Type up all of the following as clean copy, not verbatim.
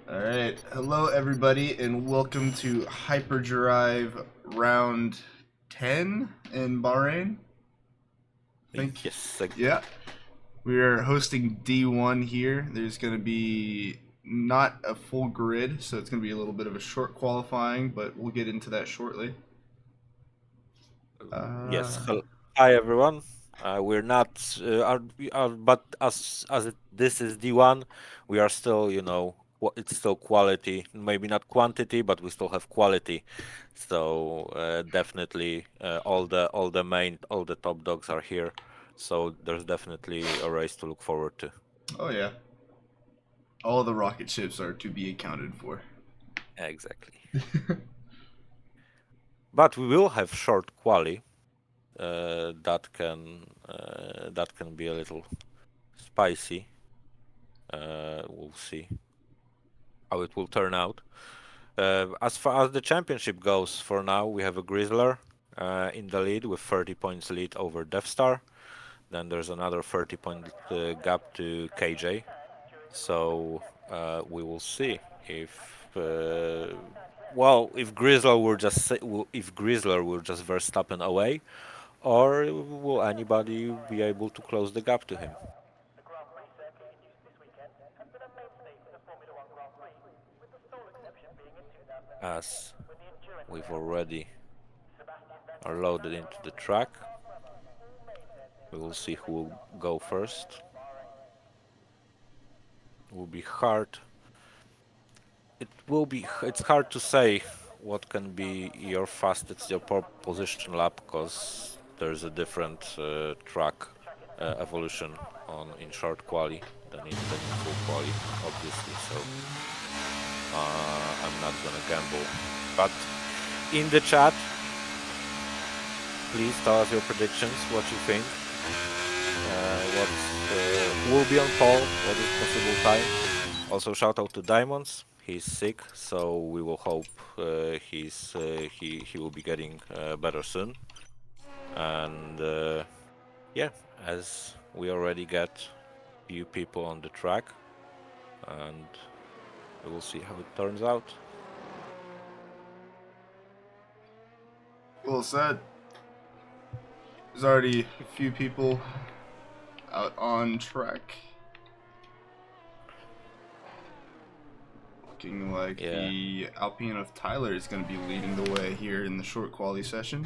Alright, hello everybody, and welcome to Hyperdrive Round 10 in Bahrain. Yes, Yeah, we are hosting D1 here. There's going to be not a full grid, so it's going to be a little bit of a short qualifying, but we'll get into that shortly. yes. Uh, Hi everyone. We're not, but this is D1, we are still, it's still quality. Maybe not quantity, but we still have quality. So definitely, all the top dogs are here. So there's definitely a race to look forward to. oh yeah, all the rocket ships are to be accounted for. Exactly. But we will have short quali. That can be a little spicy. We'll see how it will turn out. As far as the championship goes, for now we have a Grizzler in the lead with 30 points lead over Death Star. Then there's another 30-point gap to KJ. So we will see if if Grizzler will just Verstappen away, or will anybody be able to close the gap to him? As we've already are loaded into the track. We will see who will go first. It will be hard. It's hard to say what can be your fastest, your pole position lap, because there's a different track evolution in short quali than in full quali, obviously. So I'm not gonna gamble. But in the chat, please tell us your predictions, what you think. What will be on pole? What is possible time? Also, shout out to Diamonds. He's sick, so we will hope he will be getting better soon. And yeah, as we already get few people on the track, and we will see how it turns out. Well said. There's already a few people out on track. Looking like Yeah, the Alpine of Tyler is going to be leading the way here in the short quality session.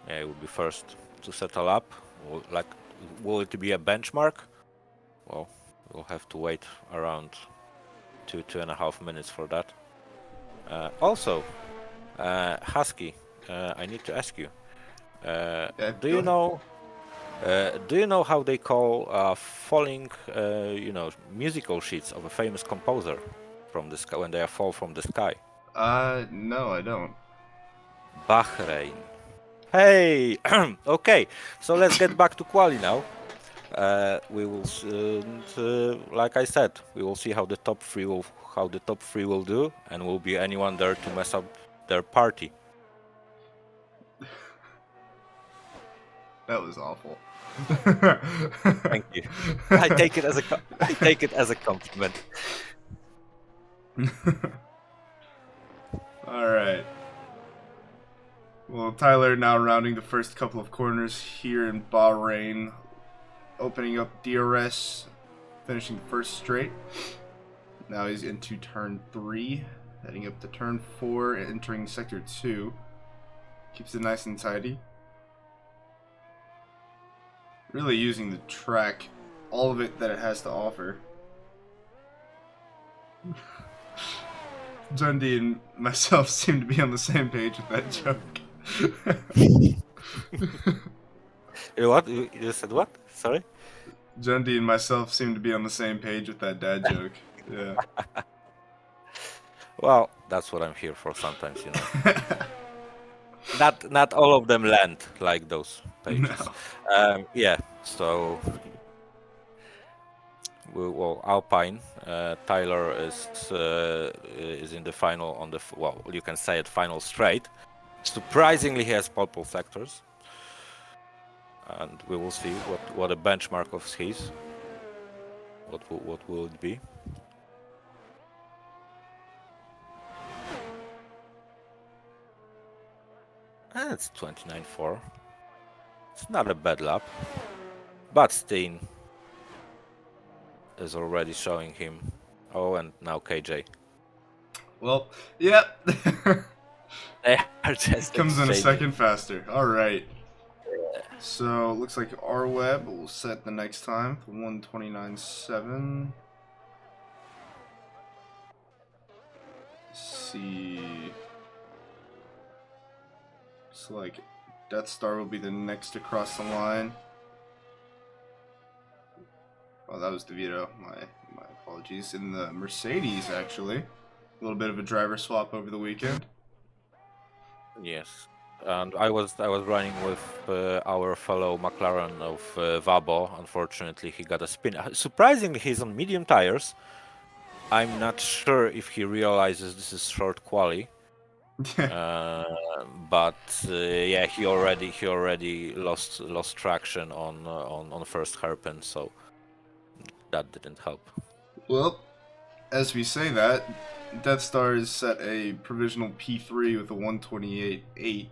yeah, it will be first to settle up. Will it be a benchmark? Well, we'll have to wait around 2.5 minutes for that. Also, Husky, I need to ask you, Yeah, do go you ahead. know do you know how they call falling, musical sheets of a famous composer from the sky when they fall from the sky? No, I don't. Bahrain. Hey, okay. So let's get back to quali now. We will, like I said, we will see how the top three will do, and will be anyone there to mess up their party. That was awful. Thank you. I take it as I take it as a compliment. All right. Well, Tyler now rounding the first couple of corners here in Bahrain, opening up DRS, finishing the first straight. Now he's into turn 3, heading up to turn 4, and entering sector 2. Keeps it nice and tidy. Really using the track, all of it that it has to offer. Dundee and myself seem to be on the same page with that joke. What? You said what? Sorry? Dundee and myself seem to be on the same page with that dad joke. Yeah. Well, that's what I'm here for sometimes. Not all of them land like those pages. No. Yeah, so well, Alpine, Tyler is in the final on the you can say it final straight. Surprisingly, he has pole sectors, and we will see what a benchmark of his. What will it be? It's 29.4. It's not a bad lap. But Steen is already showing him. Oh, and now KJ. Well, yep. They are just Comes in a exchanging. second faster. All right. So looks like our web will set the next time for 129.7. See. Looks like Death Star will be the next to cross the line. Oh, that was DeVito. My apologies. In the Mercedes, actually. A little bit of a driver swap over the weekend. Yes. And I was running with our fellow McLaren of Vabo. Unfortunately, he got a spin. Surprisingly, he's on medium tires. I'm not sure if he realizes this is short quali. But yeah, he already lost traction on first hairpin, so that didn't help. Well, as we say that, Death Star is set a provisional P3 with a 128.8.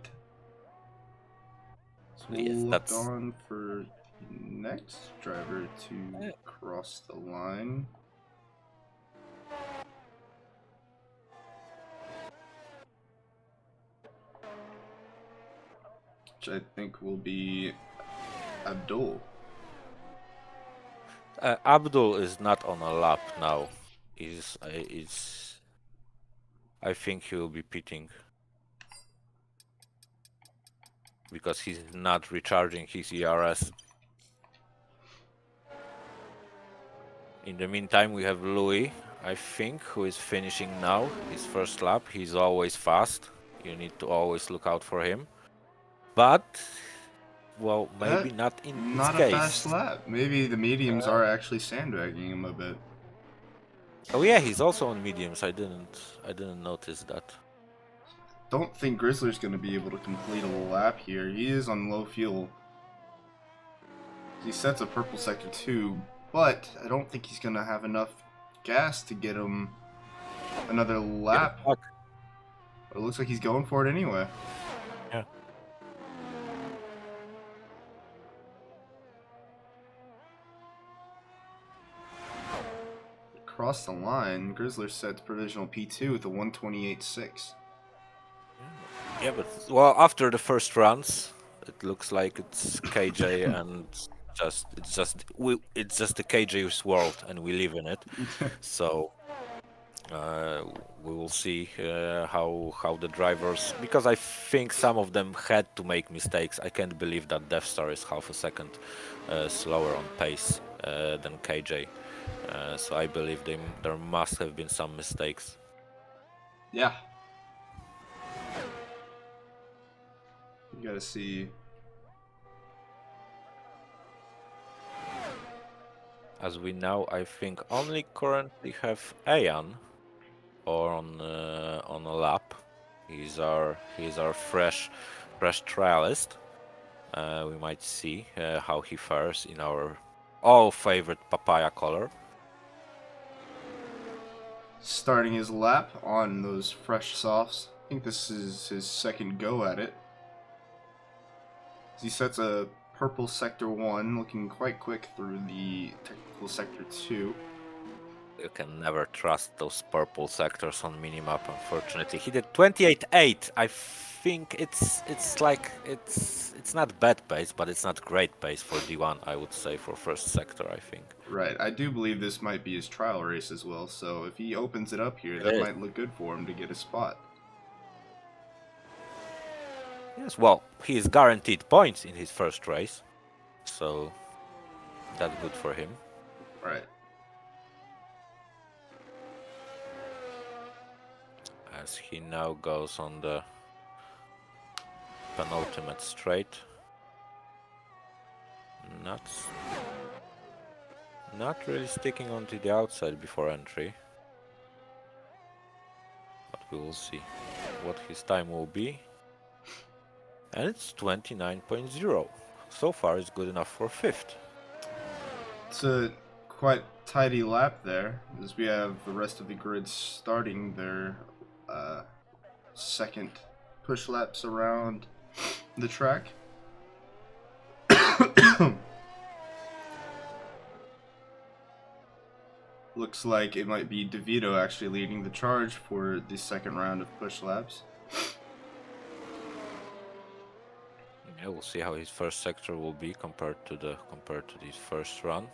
So we'll Yes, look that's on for next driver to cross the line. Which I think will be Abdul. Abdul is not on a lap now. I think he will be pitting because he's not recharging his ERS. In the meantime, we have Louis, I think, who is finishing now his first lap. He's always fast. You need to always look out for him. But, well, maybe not in this Not a case. fast lap. Maybe the mediums are actually sandbagging him a bit. Oh yeah, he's also on mediums. I didn't notice that. Don't think Grizzler's going to be able to complete a lap here. He is on low fuel. He sets a purple sector 2, but I don't think he's going to have enough gas to get him another lap. Yeah, But it looks like he's going for it anyway. yeah. Across the line, Grizzler sets provisional P2 with a 128.6. Yeah, but well, after the first runs, it looks like it's KJ and it's just the KJ's world, and we live in it. So we will see how the drivers, because I think some of them had to make mistakes. I can't believe that Death Star is half a second slower on pace than KJ. So I believe there must have been some mistakes. Yeah. You gotta see. As we now, I think, only currently have Ayan on a lap. He's our fresh trialist. We might see how he fares in our all favorite papaya color. Starting his lap on those fresh softs. I think this is his second go at it. He sets a purple sector 1, looking quite quick through the technical sector 2. You can never trust those purple sectors on minimap, unfortunately. He did 28.8. I think it's like it's not bad pace, but it's not great pace for D1, I would say, for first sector, I think. Right, I do believe this might be his trial race as well, so if he opens it up here, that might look good for him to get a spot. Yes, well, he is guaranteed points in his first race, so that's good for him. Right. As he now goes on the penultimate straight. Not really sticking onto the outside before entry. But we will see what his time will be. And it's 29.0. So far it's good enough for 5th. It's a quite tidy lap there, as we have the rest of the grid starting their second push laps around the track. Looks like it might be DeVito actually leading the charge for the second round of push laps. Yeah, we'll see how his first sector will be compared to his first run.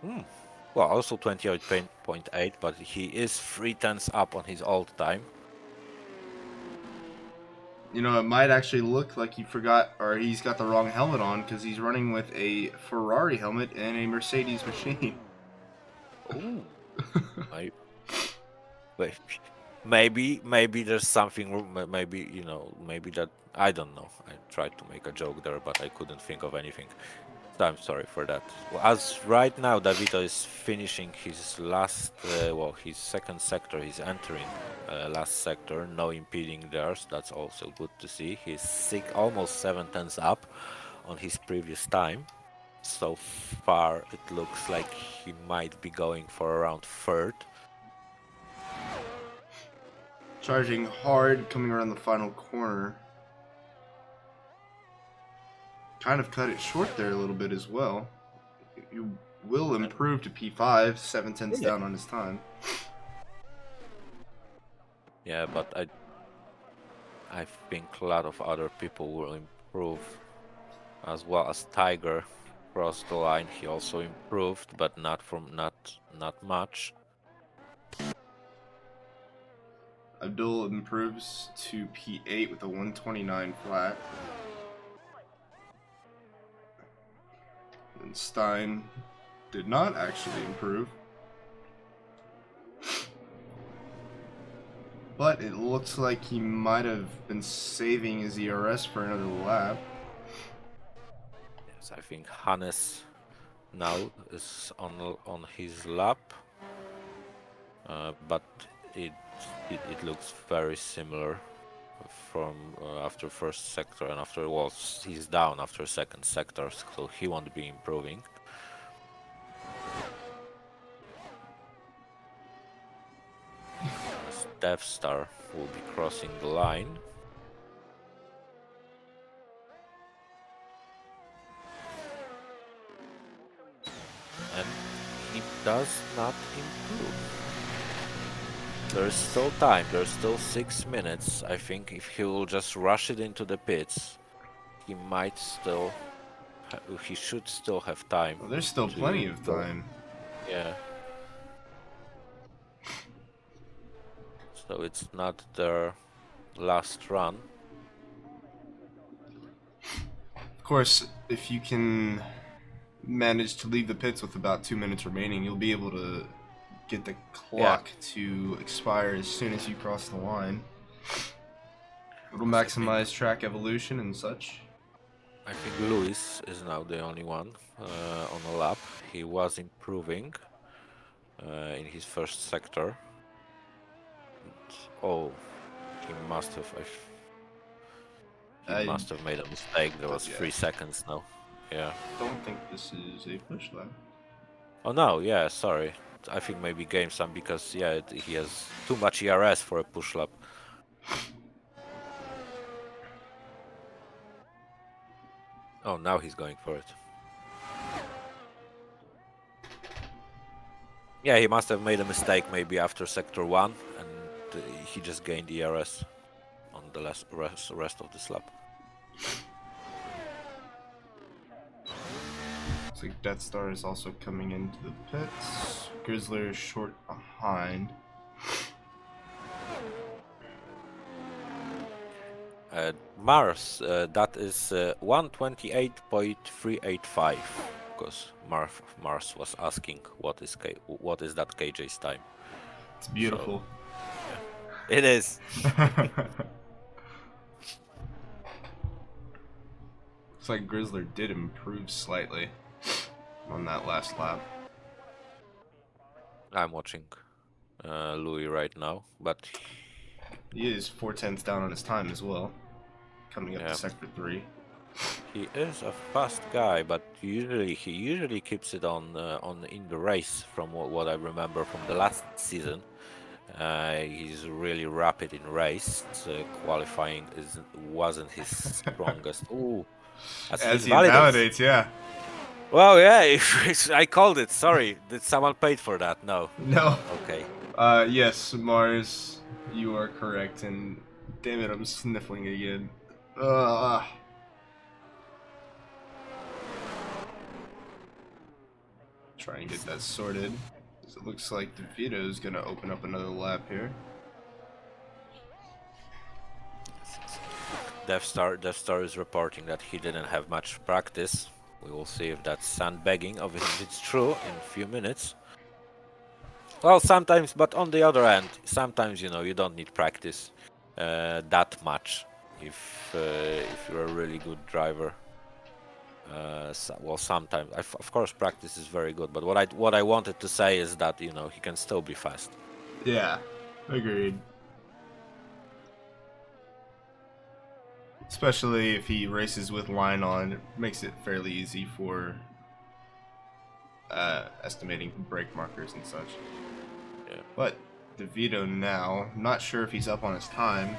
Well, also 28.8, but he is 3/10 up on his old time. You know, it might actually look like he forgot, or he's got the wrong helmet on, because he's running with a Ferrari helmet and a Mercedes machine. Oh, maybe there's something. Maybe maybe that I don't know. I tried to make a joke there, but I couldn't think of anything. So I'm sorry for that. Well, as right now, Davito is finishing his last, his second sector. He's entering last sector, no impeding there. So that's also good to see. He's almost 7/10 up on his previous time. So far, it looks like he might be going for around third. Charging hard, coming around the final corner. Kind of cut it short there a little bit as well. You will improve to P5, 7/10 down on his time. Yeah, but I think a lot of other people will improve as well. As Tiger crossed the line, he also improved, but not much. Abdul improves to P8 with a 129 flat. And Stein did not actually improve. But it looks like he might have been saving his ERS for another lap. Yes, I think Hannes now is on his lap, but it looks very similar from after first sector and after he's down after second sector, so he won't be improving. Death Star will be crossing the line. And he does not improve. There's still time, there's still 6 minutes. I think if he will just rush it into the pits, he might still... he should still have time. Well, there's still plenty of time. Yeah. So it's not their last run. Of course, if you can manage to leave the pits with about 2 minutes remaining, you'll be able to get the clock to expire as soon as you cross the line. It'll maximize track evolution and such. I think Lewis is now the only one on a lap. He was improving in his first sector. Oh, he must have. He must have made a mistake. There was 3 seconds now. Yeah. Don't think this is a push lap. Oh no, yeah, sorry. I think maybe game some because yeah, he has too much ERS for a push lap. Oh, now he's going for it. Yeah, he must have made a mistake maybe after sector 1 and he just gained ERS on the rest of this lap. Looks like Death Star is also coming into the pits. Grizzler is short behind. Mars, that is 128.385, because Mars was asking what is that KJ's time. It's beautiful. So, yeah. It is. Looks like Grizzler did improve slightly on that last lap. I'm watching Louis right now, but he is 4/10 down on his time as well, coming up to sector 3. He is a fast guy, but he usually keeps it on in the race. From what I remember from the last season, He's really rapid in race. Qualifying wasn't his strongest. Ooh, as he As he invalidates. invalidates, yeah. Well, yeah, I called it. Sorry, did someone paid for that? No. No. Okay. Yes, Mars, you are correct, and damn it, I'm sniffling again. Ugh. Try and get that sorted. It looks like DeVito's gonna open up another lap here. Death Star is reporting that he didn't have much practice. We will see if that's sandbagging, or if it's true in a few minutes. Well, sometimes, but on the other hand, sometimes you don't need practice that much if you're a really good driver. Well, sometimes, of course, practice is very good. But what I wanted to say is that he can still be fast. Yeah, agreed. Especially if he races with line on, it makes it fairly easy for estimating brake markers and such. Yeah. But DeVito now, not sure if he's up on his time.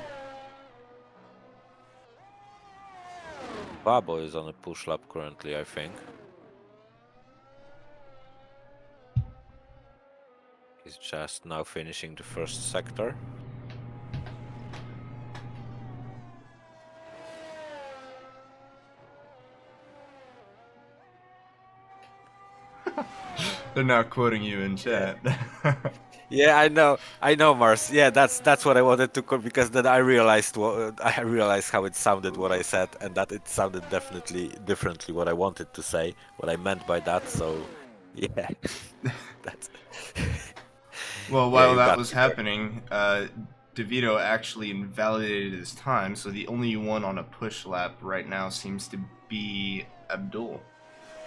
Babo is on a push lap currently, I think. He's just now finishing the first sector. They're now quoting you in chat. Yeah, I know, Mars. Yeah, that's what I wanted to because then I realized how it sounded what I said, and that it sounded definitely differently what I wanted to say, what I meant by that. So, yeah, that's Well, yeah, while you that got was me there. happening, DeVito actually invalidated his time, so the only one on a push lap right now seems to be Abdul.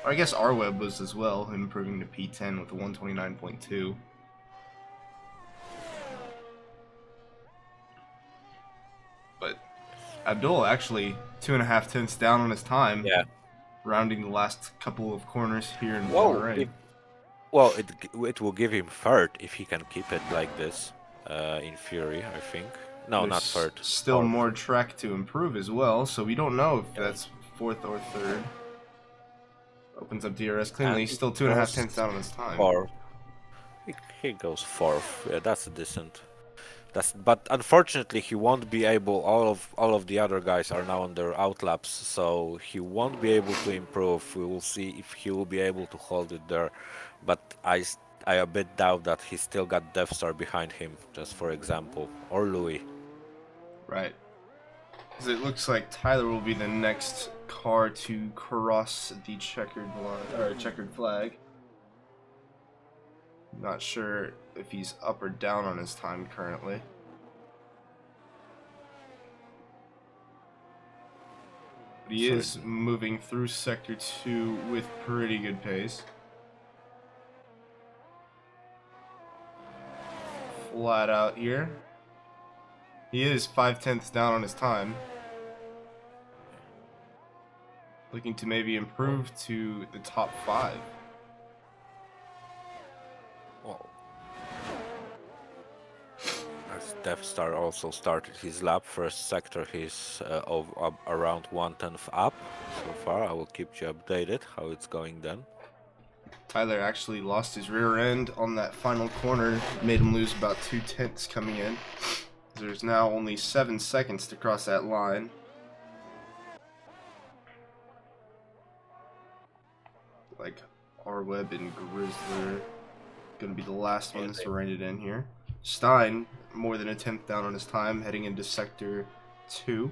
Or I guess Arweb was as well, improving to P10 with a 129.2. But Abdul actually 2.5 tenths down on his time, Yeah. rounding the last couple of corners here in Whoa. Bahrain. Well, it will give him third if he can keep it like this. In Fury, I think. No, not There's third. still Fourth. more track to improve as well, so we don't know if Yeah. that's fourth or third. Opens up DRS And cleanly, he still 2.5 tenths goes down on his time. fourth. He goes fourth. Yeah, that's a decent. But unfortunately he won't be able. All of the other guys are now on their outlaps, so he won't be able to improve. We will see if he will be able to hold it there. But I a bit doubt that he still got Death Star behind him, just for example, or Louis. Right. Because it looks like Tyler will be the next car to cross the checkered line, or checkered flag. Not sure if he's up or down on his time currently. But he is moving through Sector 2 with pretty good pace. Flat out here. He is 5 tenths down on his time. Looking to maybe improve to the top 5. Well, as Death Star also started his lap, first sector he's around 1/10 up so far. I will keep you updated how it's going then. Tyler actually lost his rear end on that final corner, made him lose about 2 tenths coming in. There's now only 7 seconds to cross that line. Like R-Web and Grizzler gonna be the last ones to rein it in here. Stein, more than a tenth down on his time, heading into Sector 2.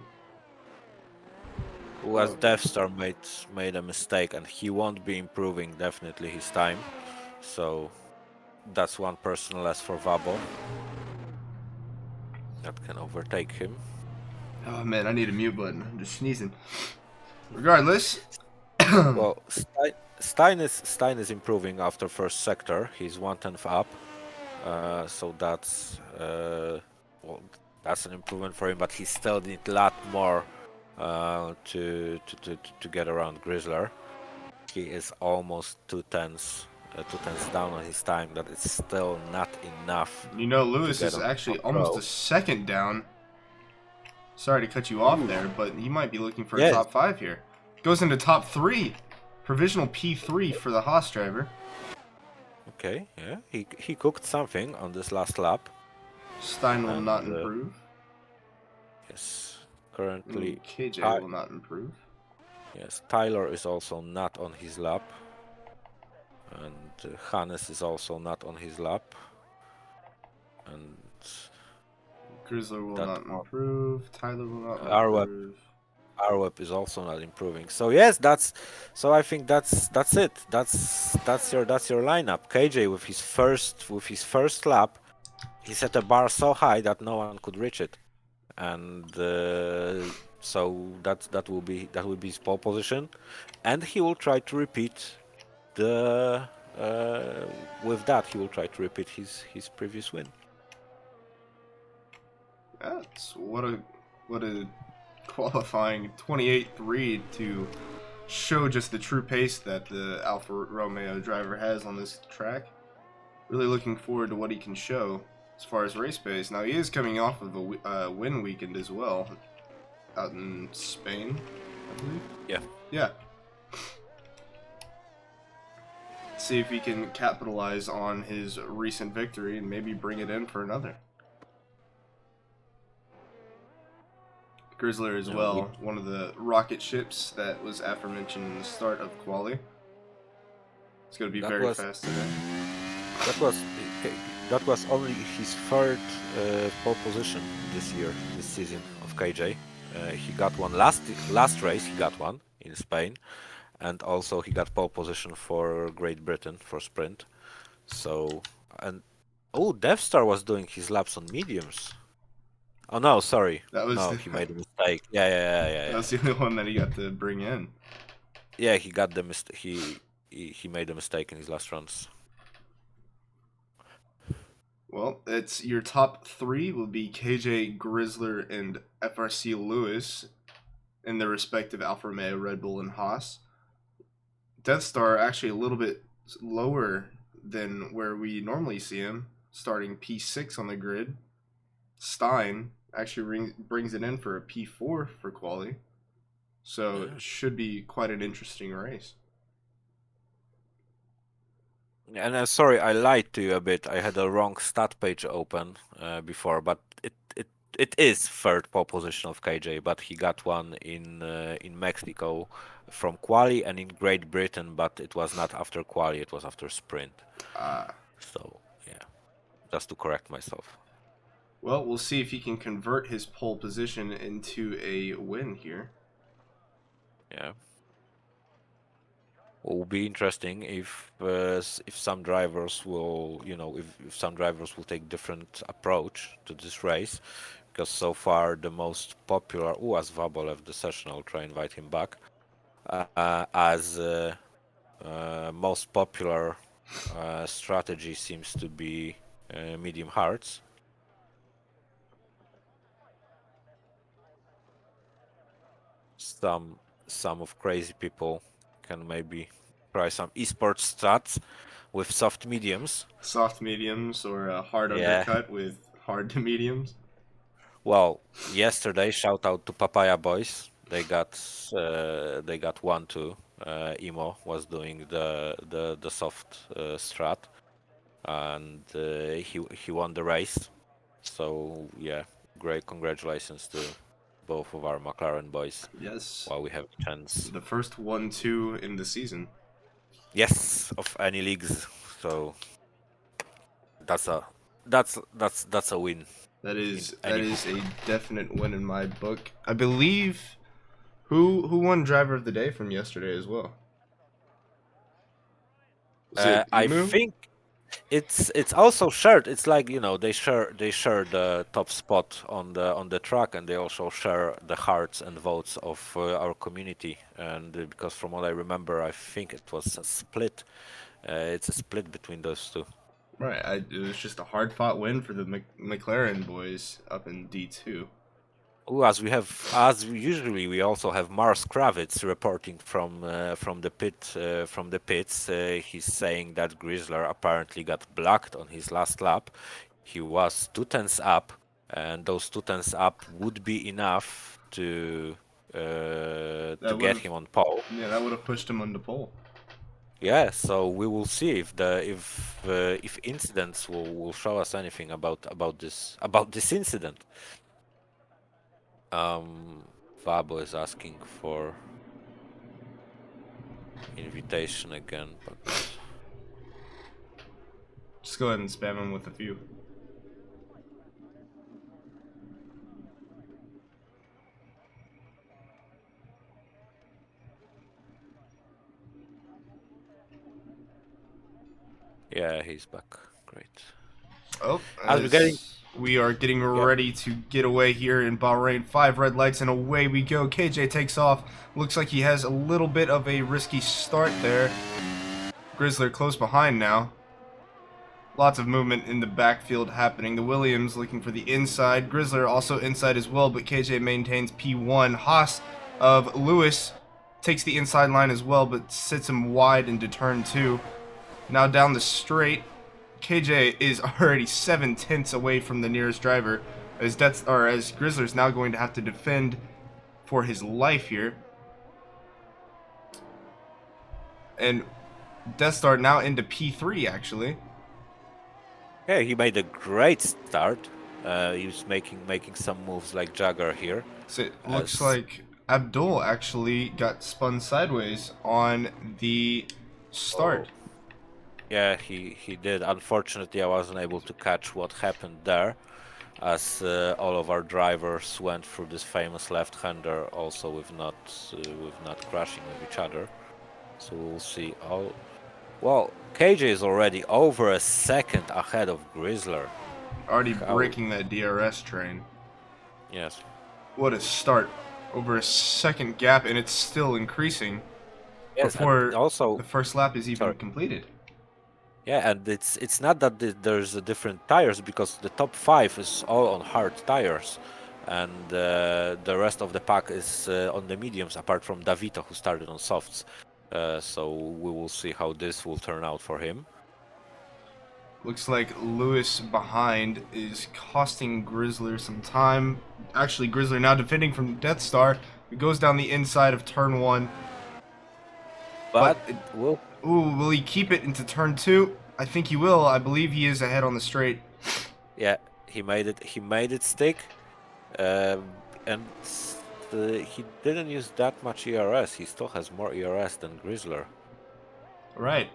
Who has Death Star made a mistake, and he won't be improving definitely his time. So that's one person less for Vabo. That can overtake him. Oh man, I need a mute button. I'm just sneezing. Regardless. Well, Stein is improving after first sector. He's 1/10 up. So that's well, that's an improvement for him, but he still need a lot more to get around Grizzler. He is almost 2 tenths 2/10 down on his time, that it's still not enough You know, to Lewis get is on the actually front almost row. a second down. Sorry to cut you off Ooh, there, but he might be looking for a yes. top 5 here. Goes into top 3. Provisional P3 for the Haas driver. Okay, yeah, he cooked something on this last lap, Stein will and not improve. yes, currently, And KJ Ty will not improve. yes, Tyler is also not on his lap, and Hannes is also not on his lap, and Grizzler will that not improve. Tyler will not Arweb improve. Arweb is also not improving. So yes, so I think that's it. That's your lineup. KJ with his first lap, he set a bar so high that no one could reach it, and so that will be his pole position, and he will try to repeat the with that he will try to repeat his previous win. That's what a qualifying 28-3 to show just the true pace that the Alfa Romeo driver has on this track. Really looking forward to what he can show as far as race pace. Now he is coming off of a win weekend as well, out in Spain, I believe. Yeah. Yeah. See if he can capitalize on his recent victory and maybe bring it in for another. Grizzler as No, well, one of the rocket ships that was aforementioned in the start of quali. It's going to be that very was fast today. that was that was only his third pole position this season of KJ. He got one last race. He got one in Spain, and also he got pole position for Great Britain for sprint. So and Death Star was doing his laps on mediums. Oh no, sorry. That was No, the, he made a mistake. Yeah. that was the only one that he got to bring in. Yeah, he got the mistake. He made a mistake in his last runs. Well, it's your top 3 will be KJ, Grizzler, and FRC Lewis in their respective Alfa Romeo, Red Bull, and Haas. Death Star actually a little bit lower than where we normally see him, starting P6 on the grid. Stein actually brings it in for a P4 for quali. So Yeah. it should be quite an interesting race. And sorry, I lied to you a bit. I had a wrong stat page open before, but it is third pole position of KJ, but he got one in Mexico from quali and in Great Britain, but it was not after quali, it was after sprint. Ah. So yeah, just to correct myself. Well, we'll see if he can convert his pole position into a win here. Yeah. Will be interesting if some drivers will, if some drivers will take different approach to this race, because so far the most popular. Oh, as Vabo left the session, I'll try and invite him back. As most popular strategy seems to be medium hards. Some of crazy people can maybe try some esports strats with soft mediums. Soft mediums or a hard Yeah. undercut with hard to mediums. Well, yesterday, shout out to Papaya Boys. They got 1-2. Emo was doing the soft strat, and he won the race. So yeah, great congratulations to both of our McLaren boys Yes. while we have a chance. The first 1-2 in the season. Yes, of any leagues. So that's a win That in is any. a definite win in my book. I believe who won driver of the day from yesterday as well. Was it I Emu? think it's also shared. It's like they share the top spot on the track, and they also share the hearts and votes of our community. And because from what I remember, I think it was a split. It's a split between those two. Right. It was just a hard fought win for the McLaren boys up in D2. Usually, we also have Mars Kravitz reporting from the pits. He's saying that Grizzler apparently got blocked on his last lap. He was 2 tenths up, and those 2 tenths up would be enough to That would get have, him on pole. yeah, that would have pushed him on the pole. Yeah, so we will see if incidents will show us anything about this incident. Vabo is asking for invitation again, but Just go ahead and spam him with a few. yeah, he's back. Great. Oh, As we're getting, we are getting yeah, ready to get away here in Bahrain. 5 red lights and away we go. KJ takes off. Looks like he has a little bit of a risky start there. Grizzler close behind now. Lots of movement in the backfield happening. The Williams looking for the inside. Grizzler also inside as well, but KJ maintains P1. Haas of Lewis takes the inside line as well, but sits him wide into turn 2. Now down the straight. KJ is already 7 tenths away from the nearest driver, as Grizzler's now going to have to defend for his life here. And Death Star now into P3 actually. yeah, he made a great start. He was making some moves like Jagger here. So it looks like Abdul actually got spun sideways on the start. Oh. Yeah, he did. Unfortunately, I wasn't able to catch what happened there, as all of our drivers went through this famous left-hander, also with not crashing with each other. So we'll see. Oh, well, KJ is already over a second ahead of Grizzler. Already breaking that DRS train. Yes. What a start. Over a second gap, and it's still increasing Yes, before also the first lap is even completed. yeah, and it's not that there's different tires, because the top 5 is all on hard tires, and the rest of the pack is on the mediums, apart from Davito, who started on softs. So we will see how this will turn out for him. Looks like Lewis behind is costing Grizzler some time. Actually, Grizzler now defending from Death Star. It goes down the inside of turn 1. But will he keep it into turn 2? I think he will. I believe he is ahead on the straight. yeah, he made it stick, and he didn't use that much ERS. He still has more ERS than Grizzler. Right.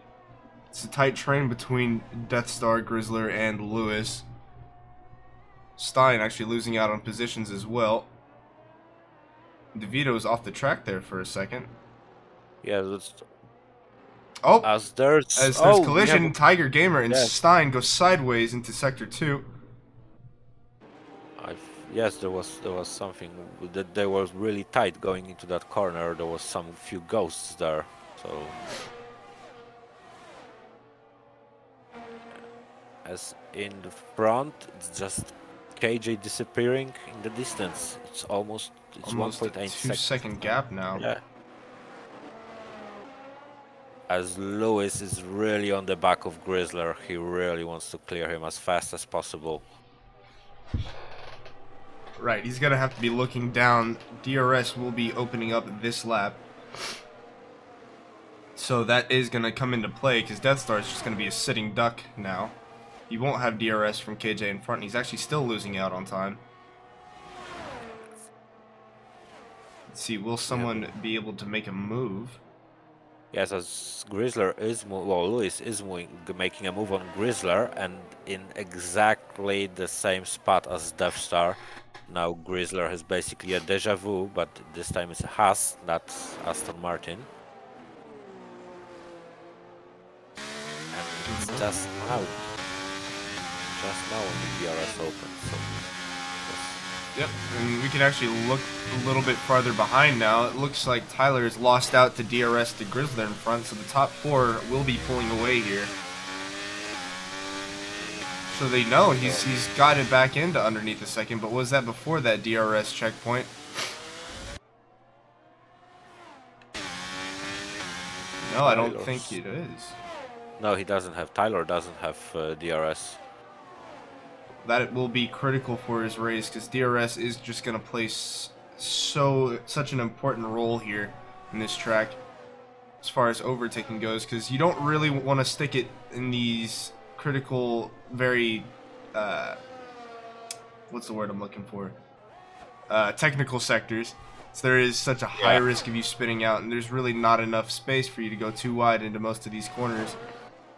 It's a tight train between Death Star, Grizzler, and Lewis. Stein actually losing out on positions as well. DeVito's off the track there for a second. Yeah, that's... Oh, as there's collision, Tiger Gamer and Stein go sideways into sector 2. Yes, there was something that they were really tight going into that corner. There was some few ghosts there, so as in the front, it's just KJ disappearing in the distance. It's almost 1.8 2-second gap now. Yeah. As Lewis is really on the back of Grizzler, he really wants to clear him as fast as possible. Right, he's gonna have to be looking down. DRS will be opening up this lap. So that is gonna come into play, because Death Star is just gonna be a sitting duck now. He won't have DRS from KJ in front. He's actually still losing out on time. Let's see, will someone be able to make a move? Yes, as Grizzler is Lewis is making a move on Grizzler, and in exactly the same spot as Death Star. Now Grizzler has basically a deja vu, but this time it's a Haas, not Aston Martin. And it's just out. Just now when the DRS opened, so... Yep, and we can actually look a little bit farther behind now. It looks like Tyler has lost out to DRS to Grizzler in front, so the top 4 will be pulling away here. So they know he's got it back into underneath the second, but was that before that DRS checkpoint? No, I don't think it is. No, he doesn't have. Tyler doesn't have DRS. That will be critical for his race because DRS is just going to play such an important role here in this track as far as overtaking goes, because you don't really want to stick it in these critical, very what's the word I'm looking for? Technical sectors. So there is such a high risk of you spinning out, and there's really not enough space for you to go too wide into most of these corners.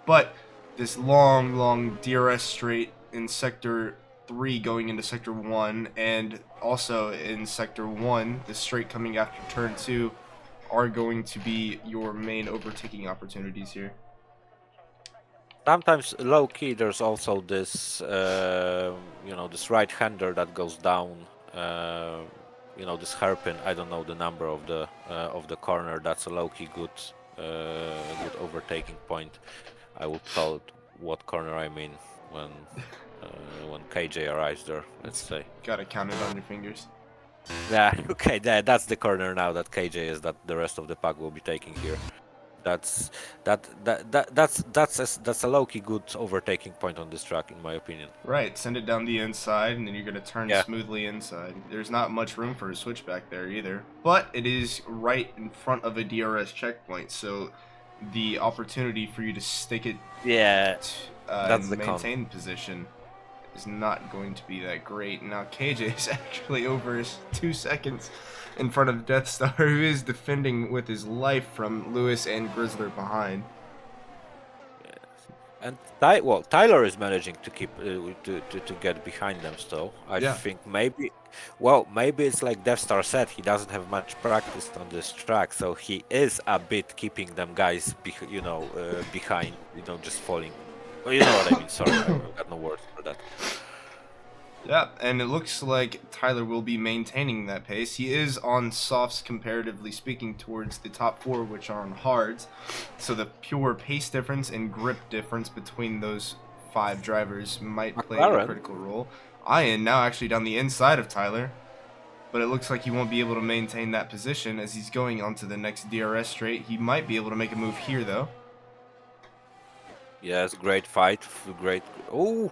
But this long DRS straight in Sector 3 going into Sector 1, and also in Sector 1, the straight coming after Turn 2, are going to be your main overtaking opportunities here. Sometimes low key, there's also this, this right-hander that goes down. This hairpin. I don't know the number of the corner. That's a low key good overtaking point. I would tell it what corner I mean when KJ arrives there. Let's say. Gotta count it on your fingers. Yeah. Okay. That's the corner now that KJ is. That the rest of the pack will be taking here. That's a low-key good overtaking point on this track, in my opinion. Right, send it down the inside, and then you're going to turn smoothly inside. There's not much room for a switchback there either, but it is right in front of a DRS checkpoint, so the opportunity for you to stick it and maintain the position is not going to be that great. Now KJ is actually over 2 seconds in front of Death Star, who is defending with his life from Lewis and Grizzler behind. And Tyler is managing to keep to get behind them still. I think maybe it's like Death Star said, he doesn't have much practice on this track, so he is a bit keeping them guys behind, just falling. Well, you know what I mean. Sorry, I've got no words for that. Yeah, and it looks like Tyler will be maintaining that pace. He is on softs, comparatively speaking, towards the top 4, which are on hards. So the pure pace difference and grip difference between those 5 drivers might play a critical role. Ian now actually down the inside of Tyler, but it looks like he won't be able to maintain that position as he's going onto the next DRS straight. He might be able to make a move here, though. Yes, great fight. Great. Oh,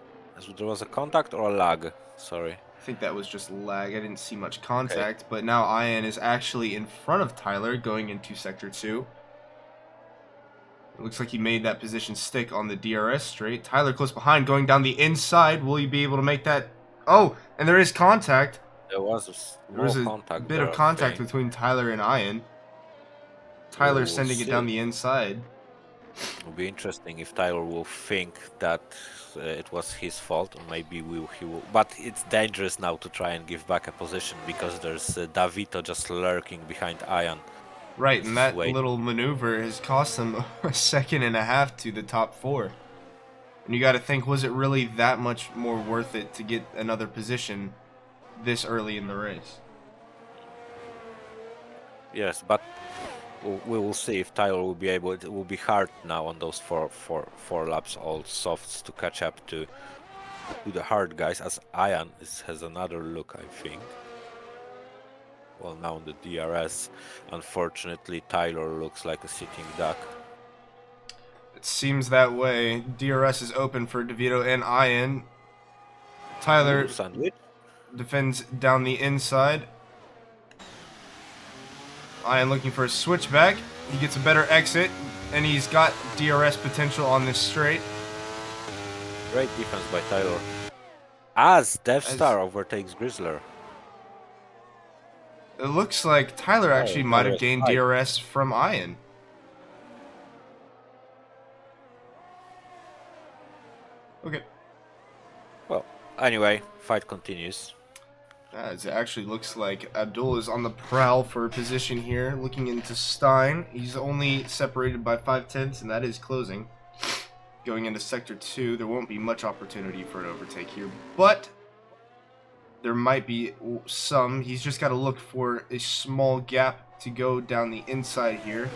there was a contact or a lag. Sorry. I think that was just lag. I didn't see much contact, but now Ian is actually in front of Tyler going into Sector 2. It looks like he made that position stick on the DRS straight. Tyler close behind going down the inside. Will he be able to make that? Oh, and there is contact. There was a bit of contact between Tyler and Ian. Tyler sending it down the inside. It will be interesting if Tyler will think that it was his fault, or maybe he will. But it's dangerous now to try and give back a position because there's Davito just lurking behind Ian. Right, and that little maneuver has cost him a 1.5 seconds to the top 4. And you got to think, was it really that much more worth it to get another position this early in the race? Yes, but we will see if Tyler will be able. It will be hard now on those four laps, all softs, to catch up to the hard guys. As Ian has another look, I think. Well, now on the DRS, unfortunately, Tyler looks like a sitting duck. It seems that way. DRS is open for DeVito and Ian. Tyler defends down the inside. Ian looking for a switchback. He gets a better exit, and he's got DRS potential on this straight. Great defense by Tyler. As Death Star overtakes Grizzler. It looks like Tyler actually might have gained DRS from Ian. Okay. Well, anyway, fight continues. It actually looks like Abdul is on the prowl for a position here, looking into Stein. He's only separated by 0.5, and that is closing. Going into Sector 2, there won't be much opportunity for an overtake here, but there might be some. He's just got to look for a small gap to go down the inside here.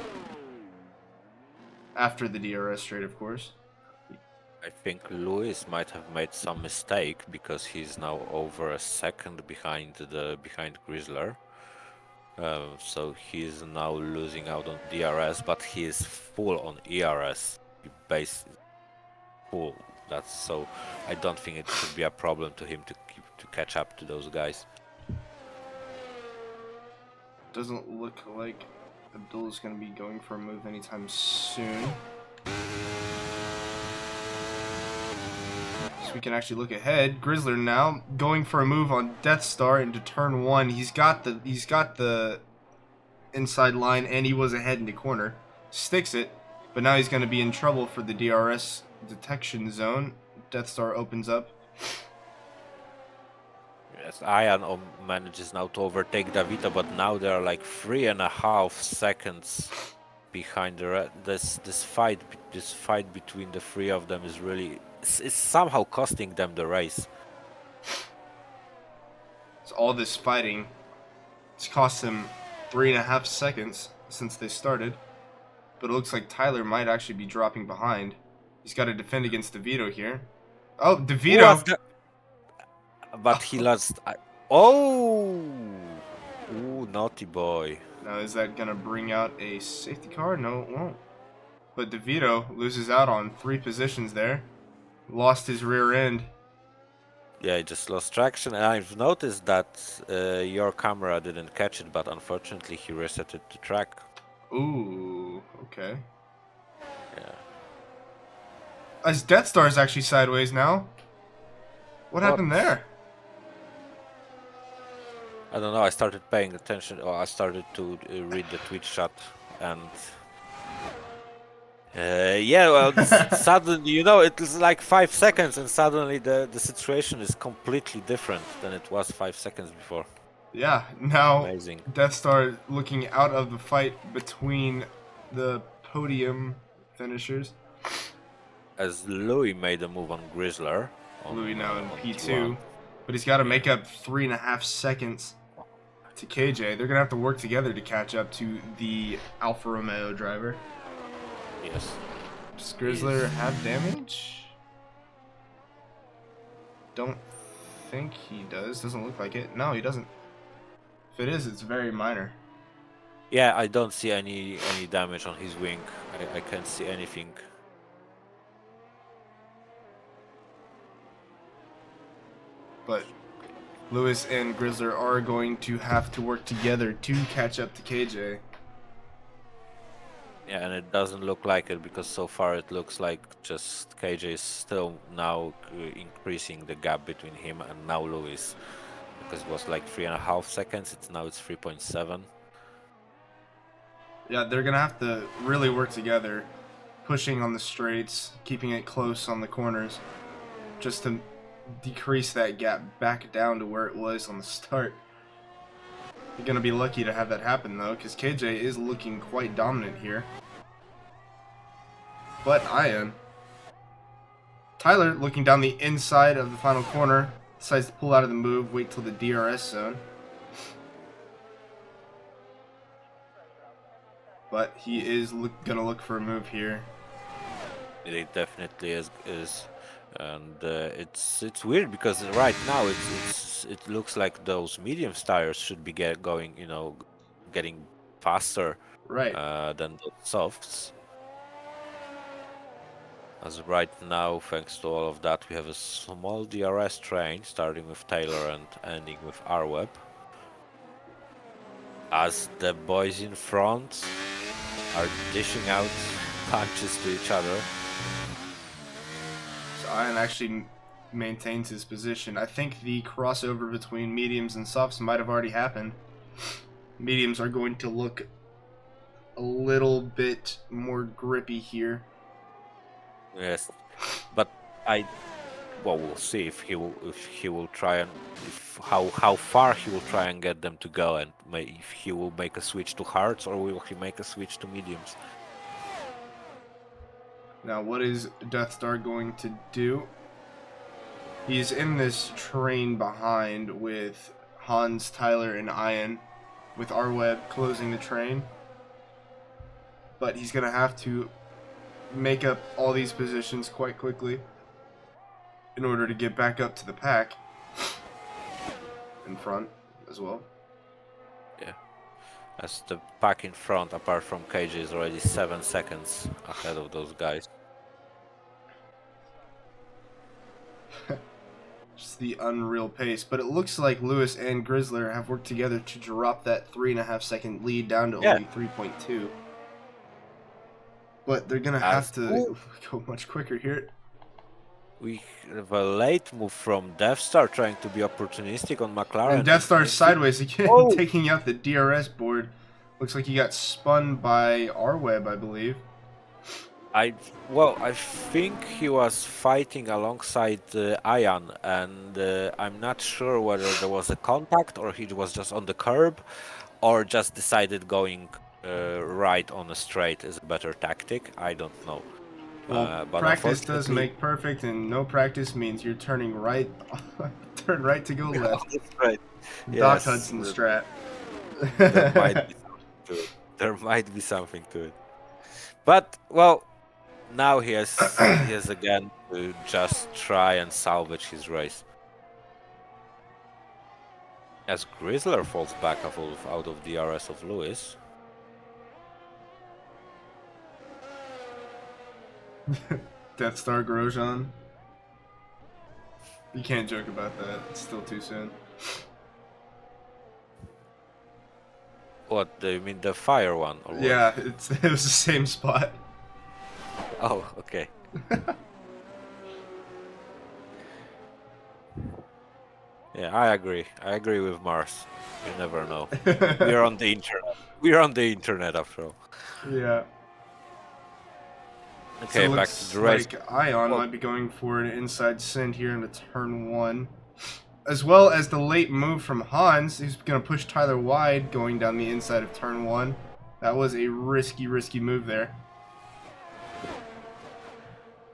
After the DRS straight, of course. I think Lewis might have made some mistake because he's now over a second behind Grizzler. So he's now losing out on DRS, but he is full on ERS. Base full. That's so. I don't think it should be a problem to him to catch up to those guys. Doesn't look like Abdul's going to be going for a move anytime soon. So we can actually look ahead. Grizzler now going for a move on Death Star into turn 1. He's got the inside line, and he was ahead in the corner. Sticks it, but now he's going to be in trouble for the DRS detection zone. Death Star opens up. Yes, Ian manages now to overtake Davita, but now they are like 3.5 seconds behind the this fight between the three of them is really it's somehow costing them the race. So all this fighting, it's cost him 3.5 seconds since they started. But it looks like Tyler might actually be dropping behind. He's got to defend against DeVito here. Oh, DeVito! But he lost. Oh! Ooh, naughty boy. Now, is that going to bring out a safety car? No, it won't. But DeVito loses out on 3 positions there. Lost his rear end. Yeah, he just lost traction. And I've noticed that your camera didn't catch it, but unfortunately he resetted the track. Ooh, okay. Yeah. As Death Star is actually sideways now. What happened there? I don't know. I started paying attention, or I started to read the Twitch chat, and yeah, well, suddenly, it was like 5 seconds, and suddenly the situation is completely different than it was 5 seconds before. Yeah, now Amazing. Death Star looking out of the fight between the podium finishers. As Louis made a move on Grizzler. Louis now in P2, but he's got to make up 3.5 seconds to KJ. They're going to have to work together to catch up to the Alfa Romeo driver. Yes. Does Grizzler have damage? Don't think he does. Doesn't look like it. No, he doesn't. If it is, it's very minor. Yeah, I don't see any damage on his wing. I can't see anything. But Lewis and Grizzler are going to have to work together to catch up to KJ. Yeah, and it doesn't look like it, because so far it looks like just KJ is still now increasing the gap between him and now Lewis, because it was like 3.5 seconds. It's 3.7. Yeah, they're gonna have to really work together, pushing on the straights, keeping it close on the corners, just to decrease that gap back down to where it was on the start. You're gonna be lucky to have that happen though, because KJ is looking quite dominant here. But Ian, Tyler looking down the inside of the final corner, decides to pull out of the move, wait till the DRS zone. But he is gonna look for a move here. It definitely is, and it's weird because right now it looks like those medium tires should be getting faster, Right. than the softs. As right now, thanks to all of that, we have a small DRS train starting with Taylor and ending with R-Web. As the boys in front are dishing out punches to each other. So Ian actually maintains his position. I think the crossover between mediums and softs might have already happened. Mediums are going to look a little bit more grippy here. Yes, but we'll see if he will try and how far he will try and get them to go, and if he will make a switch to hards or will he make a switch to mediums. Now, what is Death Star going to do? He's in this train behind with Hans, Tyler, and Ian, with R-Web closing the train. But he's going to have to make up all these positions quite quickly in order to get back up to the pack in front as well. Yeah. As the pack in front, apart from KJ, is already 7 seconds ahead of those guys. Just the unreal pace. But it looks like Lewis and Grizzler have worked together to drop that 3.5 second lead down to Yeah. only 3.2. But they're gonna have to go much quicker here. We have a late move from Death Star trying to be opportunistic on McLaren. And Death Star's sideways again, taking out the DRS board. Looks like he got spun by R-Web, I believe. I think he was fighting alongside Ian, and I'm not sure whether there was a contact or he was just on the curb, or just decided going right on a straight is a better tactic. I don't know. Well, But practice does make perfect, and no practice means you're turning right, turn right to go left. That's right. Doc Hudson strat. There might be something to it. There might be something to it. But well, now he has again to just try and salvage his race. As Grizzler falls back out of the RS of Lewis. Death Star Grosjean. You can't joke about that. It's still too soon. What, do you mean the fire one? Or what? Yeah, it was the same spot. Oh, okay. Yeah, I agree. I agree with Mars. You never know. We're on the internet. We're on the internet after all. Yeah. Okay, so back to the race. Like Ion might be going for an inside send here into turn 1. As well as the late move from Hans, who's going to push Tyler wide going down the inside of turn 1. That was a risky move there.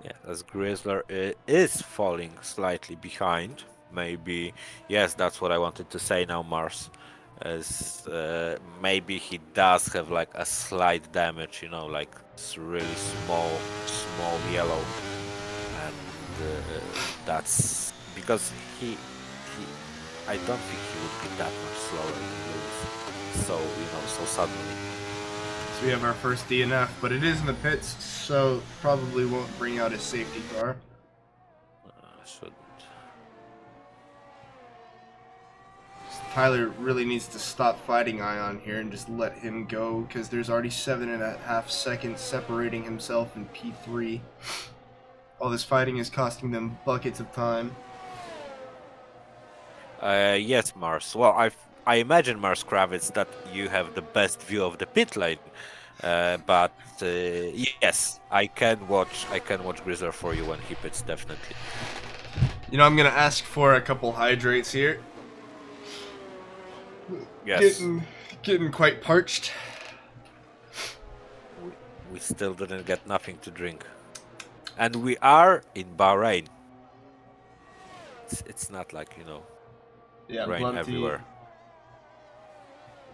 Yeah, as Grizzler is falling slightly behind. Maybe, yes, that's what I wanted to say now, Mars. As maybe he does have like a slight damage, you know, like it's really small yellow, and that's because he I don't think he would be that much slower than Lewis. So so suddenly. So we have our first DNF, but it is in the pits, so probably won't bring out his safety car. Shouldn't. Tyler really needs to stop fighting Ion here and just let him go, because there's already 7.5 seconds separating himself and P3. All this fighting is costing them buckets of time. Yes, Mars. Well, I imagine, Mars Kravitz, that you have the best view of the pit lane. But yes, I can watch Grizzler for you when he pits, definitely. You know, I'm gonna ask for a couple hydrates here. Yes. Getting quite parched. We still didn't get nothing to drink, and we are in Bahrain. It's not like Yeah, rain Blunty, everywhere.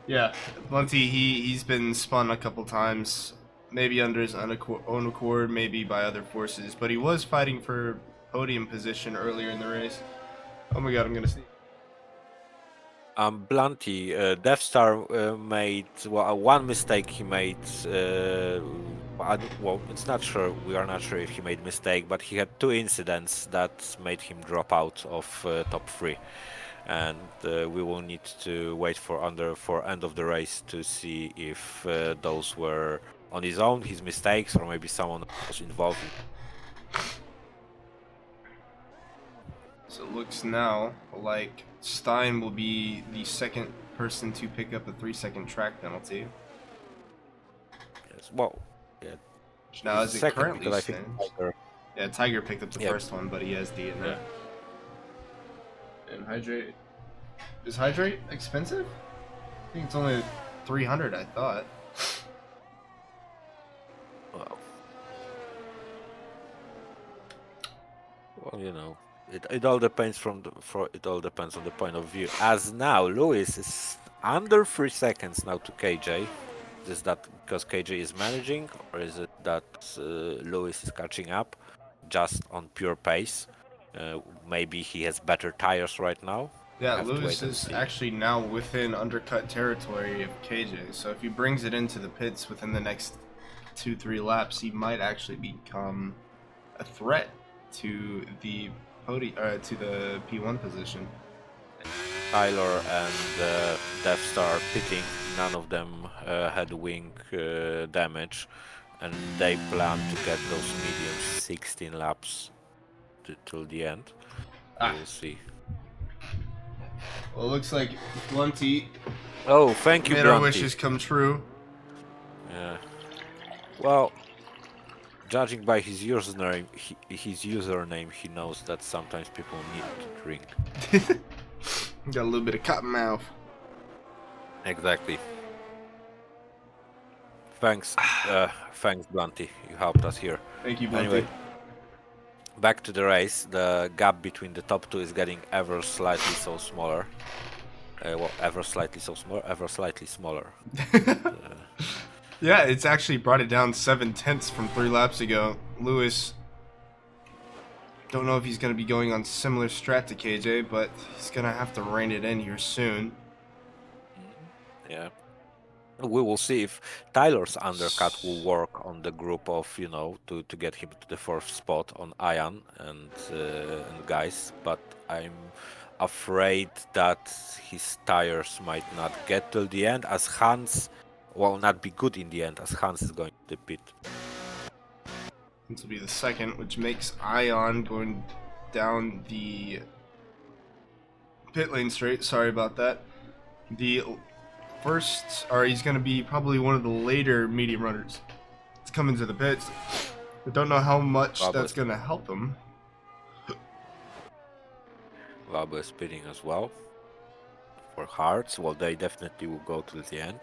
Yeah, Blunty, he's been spun a couple times, maybe under his own accord, maybe by other forces, but he was fighting for podium position earlier in the race. Oh my god, I'm gonna see. Blunty, Death Star made one mistake. He made it's not sure. We are not sure if he made mistake, but he had 2 incidents that made him drop out of top 3. And we will need to wait for end of the race to see if those were on his own, his mistakes, or maybe someone was involved. So it looks now like Stein will be the second person to pick up a 3-second track penalty. Yes, well, yeah. Now as it currently stands, yeah, Tiger picked up the first one, but he has DNF. Yeah. And hydrate. Is hydrate expensive? I think it's only 300. I thought. Well, it all depends it all depends on the point of view. As now, Lewis is under 3 seconds now to KJ. Is that because KJ is managing, or is it that Lewis is catching up just on pure pace? Maybe he has better tires right now. Yeah, Have to Lewis wait and is see. actually now within undercut territory of KJ, so if he brings it into the pits within the next 2-3 laps, he might actually become a threat to the to the P1 position. Tyler and Death Star pitting. None of them had wing damage, and they plan to get those mediums 16 laps till the end. We'll see. Well, it looks like Blunty Oh, thank you, made our Blunty. wishes come true. Yeah. Well, judging by his username, he knows that sometimes people need to drink. Got a little bit of cotton mouth. Exactly. Thanks, thanks, Blunty. You helped us here. Thank you, Blunty. Anyway, back to the race. The gap between the top two is getting ever slightly so smaller. Well, ever slightly so small, ever slightly smaller. Yeah, it's actually brought it down 7/10 from 3 laps ago. Lewis, don't know if he's going to be going on similar strat to KJ, but he's going to have to rein it in here soon. Yeah. We will see if Tyler's undercut will work on the group of, to get him to the fourth spot on Ian and guys, but I'm afraid that his tires might not get till the end, as Hans will not be good in the end, as Hans is going to the pit. This will be the second, which makes Ion going down the pit lane straight. Sorry about that. The first, or he's going to be probably one of the later medium runners to come into the pits. I don't know how much that's going to help him. Labo is pitting as well. For Hearts, well, they definitely will go to the end.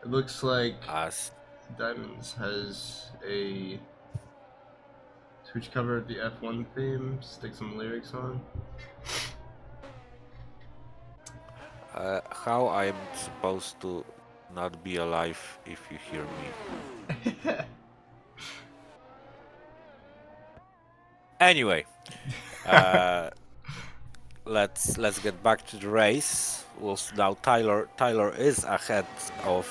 It looks like As Diamonds has a switch cover of the F1 theme, stick some lyrics on. how I'm supposed to not be alive if you hear me? Anyway, let's get back to the race. Well, now Tyler is ahead of.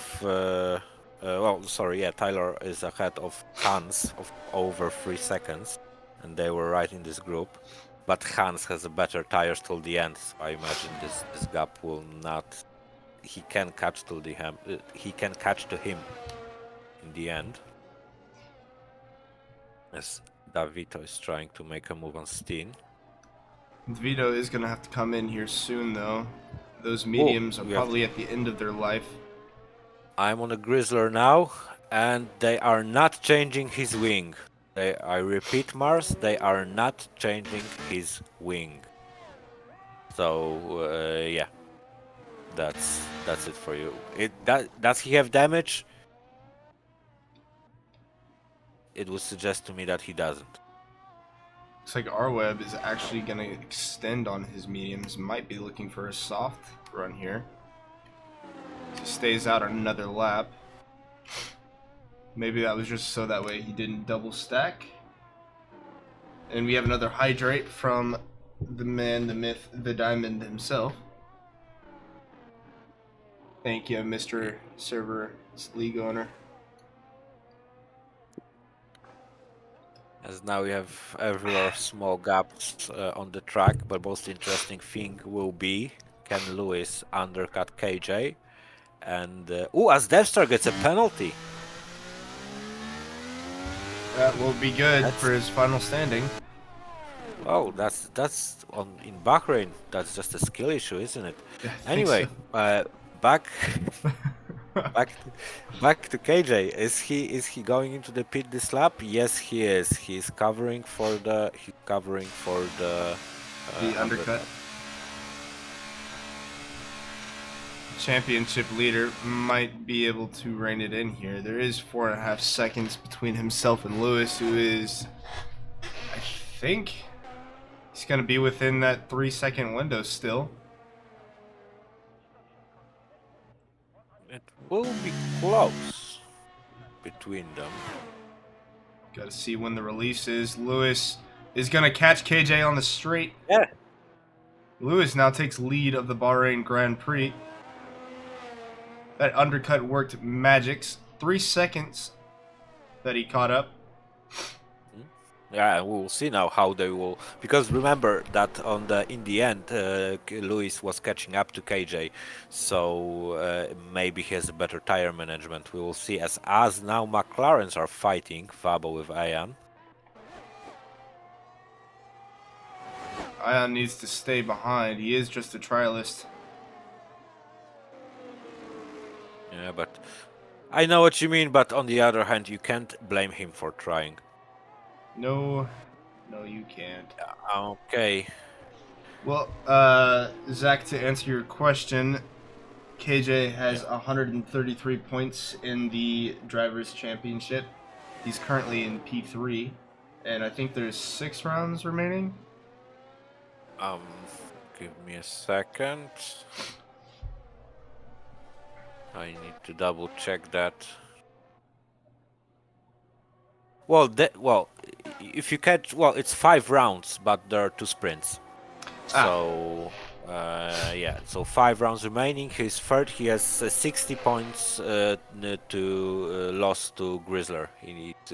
Tyler is ahead of Hans of over 3 seconds, and they were right in this group. But Hans has a better tires till the end, so I imagine this gap will not. He can catch to him in the end. As Davito is trying to make a move on Steen. Vito is going to have to come in here soon, though. Those mediums are probably at the end of their life. I'm on a Grizzler now, and they are not changing his wing. I repeat, Mars, they are not changing his wing. So yeah, that's it for you. Does he have damage? It would suggest to me that he doesn't. Looks like R-Web is actually going to extend on his mediums. Might be looking for a soft run here. He stays out another lap. Maybe that was just so that way he didn't double stack. And we have another hydrate from the man, the myth, the diamond himself. Thank you, Mr. Server League owner. As now we have everywhere small gaps on the track, but most interesting thing will be, can Lewis undercut KJ? And as Devstar gets a penalty. That will be good for his final standing. Oh, that's in Bahrain. That's just a skill issue, isn't it? Yeah, anyway, so. back to KJ. Is he going into the pit this lap? Yes, he is. He's covering for the undercut. Championship leader might be able to rein it in here. There is 4.5 seconds between himself and Lewis, who is, I think, he's going to be within that 3-second window still. will be close between them. Got to see when the release is. Lewis is going to catch KJ on the straight. Yeah. Lewis now takes lead of the Bahrain Grand Prix. That undercut worked magics. 3 seconds that he caught up. Yeah, we will see now how they will, because remember that in the end, Lewis was catching up to KJ, so maybe he has a better tire management. We will see as now McLarens are fighting Fabo with Ayan. Ayan needs to stay behind. He is just a trialist. Yeah, but I know what you mean. But on the other hand, you can't blame him for trying. No, you can't. Okay. Well, Zach, to answer your question, KJ has 133 points in the Drivers' Championship. He's currently in P3, and I think there's 6 rounds remaining. Give me a second. I need to double check that. Well, if you catch, it's 5 rounds, but there are 2 sprints. So, yeah, so 5 rounds remaining. He's third. He has 60 points lost to Grizzler.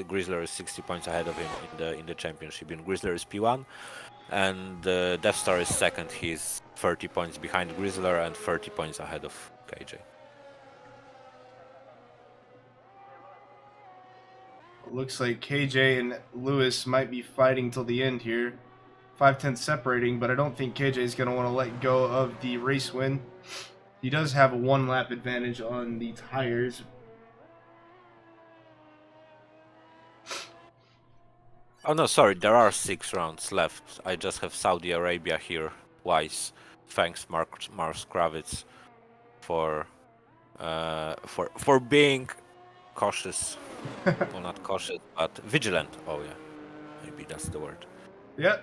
Grizzler is 60 points ahead of him in the championship. And Grizzler is P1, and Death Star is second. He's 30 points behind Grizzler and 30 points ahead of KJ. Looks like KJ and Lewis might be fighting till the end here. 5/10 separating, but I don't think KJ is going to want to let go of the race win. He does have a 1 lap advantage on the tires. Oh no, sorry, there are 6 rounds left. I just have Saudi Arabia here twice. Thanks, Mark Kravitz, for being cautious. Well, not cautious, but vigilant. Oh yeah, maybe that's the word. Yep.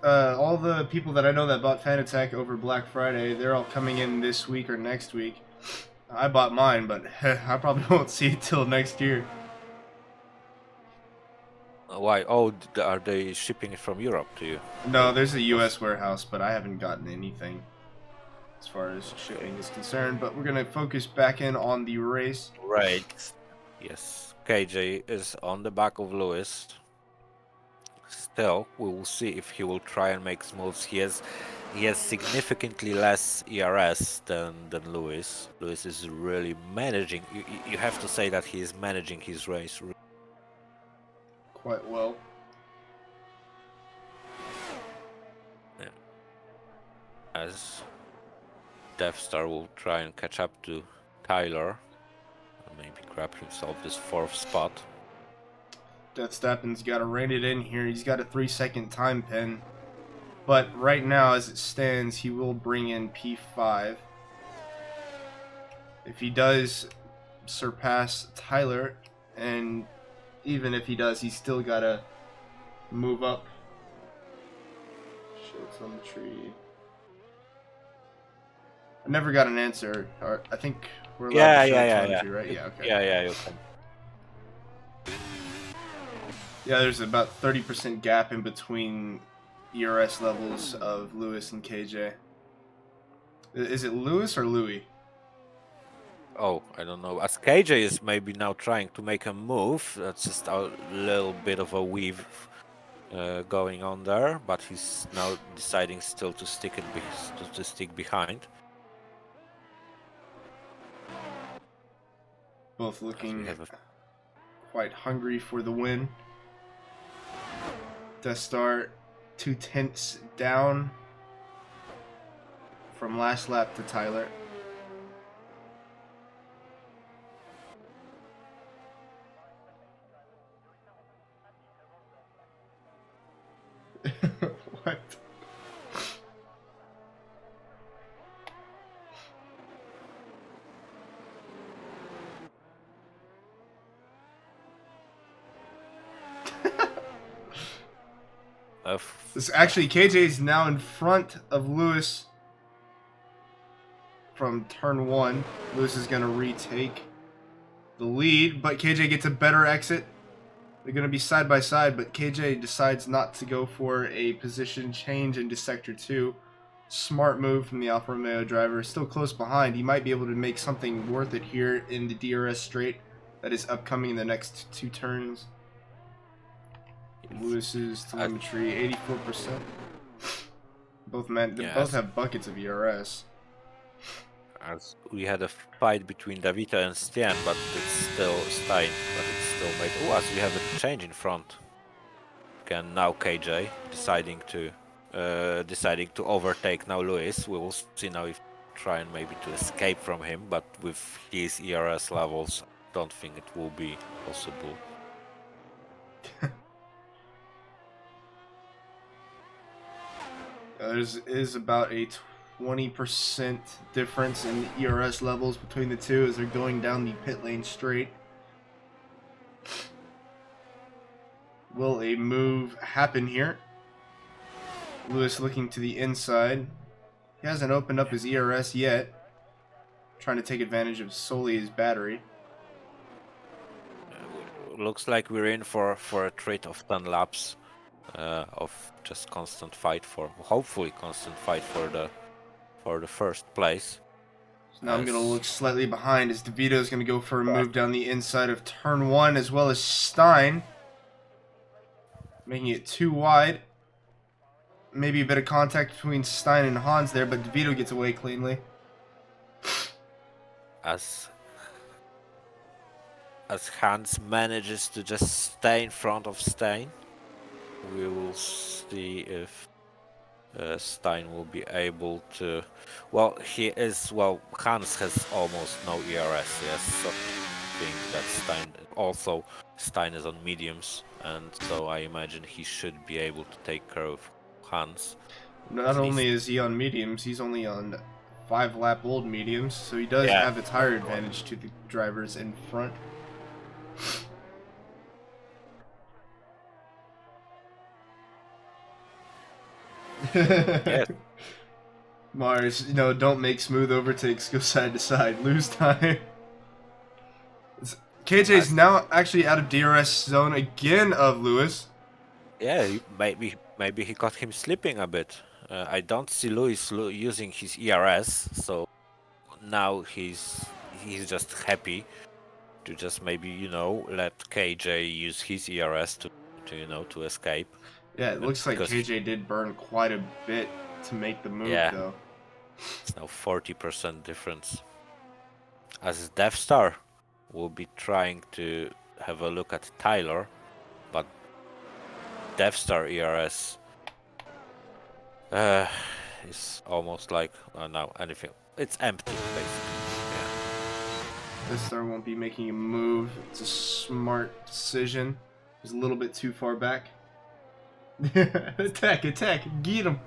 All the people that I know that bought Fan Attack over Black Friday, they're all coming in this week or next week. I bought mine, but I probably won't see it till next year. Why? Oh, are they shipping it from Europe to you? No, there's a U.S. warehouse, but I haven't gotten anything as far as shipping is concerned. But we're gonna focus back in on the race. Right. Yes, KJ is on the back of Lewis. Still, we will see if he will try and make moves. He has significantly less ERS than Lewis. Lewis is really managing. You have to say that he is managing his race Quite well. yeah. As Death Star will try and catch up to Tyler and maybe grab himself this 4th spot. Death Stappen's got to rein it in here. He's got a 3-second time pen. But right now, as it stands, he will bring in P5. If he does surpass Tyler, and even if he does, he's still got to move up. Shields on the tree. I never got an answer. I think we're allowed to show telemetry, right? Yeah, okay. Yeah, you can. Yeah, there's about 30% gap in between ERS levels of Lewis and KJ. Is it Lewis or Louis? Oh, I don't know. As KJ is maybe now trying to make a move, that's just a little bit of a weave going on there, but he's now deciding still to stick behind. Both looking quite hungry for the win. Death Star 2 tenths down from last lap to Tyler. What? This actually, KJ is now in front of Lewis from turn 1. Lewis is going to retake the lead, but KJ gets a better exit. They're going to be side by side, but KJ decides not to go for a position change into Sector 2. Smart move from the Alfa Romeo driver. Still close behind. He might be able to make something worth it here in the DRS straight that is upcoming in the next 2 turns. Lewis's telemetry, 84%. Both have buckets of ERS. As we had a fight between Davita and Stian, but it's still Stein, but it's still made. Oh, as we have a change in front. Again, now KJ deciding to overtake now Lewis. We will see now if trying maybe to escape from him, but with his ERS levels, I don't think it will be possible. There is about a 20% difference in the ERS levels between the two as they're going down the pit lane straight. Will a move happen here? Lewis looking to the inside. He hasn't opened up his ERS yet. Trying to take advantage of solely his battery. Looks like we're in for a treat of 10 laps of just constant fight hopefully constant fight for the first place. So now I'm going to look slightly behind as DeVito's going to go for a move down the inside of turn 1 as well as Stein. Making it too wide. Maybe a bit of contact between Stein and Hans there, but DeVito gets away cleanly. As Hans manages to just stay in front of Stein, we will see if Stein will be able to. Well, Hans has almost no ERS. Yes, so I think that Stein is on mediums, and so I imagine he should be able to take care of Hans. Not only is he on mediums, he's only on 5-lap old mediums, so he does have a tire advantage to the drivers in front. Yes. Mars, don't make smooth overtakes, go side to side, lose time. KJ's now actually out of DRS zone again of Lewis. Yeah, maybe he got him slipping a bit. I don't see Lewis using his ERS, so now he's just happy to just maybe let KJ use his ERS to escape. Yeah, it looks like KJ did burn quite a bit to make the move, though. It's now 40% difference. As Death Star will be trying to have a look at Tyler, but Death Star ERS is almost like now anything. It's empty, basically. Yeah. Death Star won't be making a move. It's a smart decision. He's a little bit too far back. attack, get him.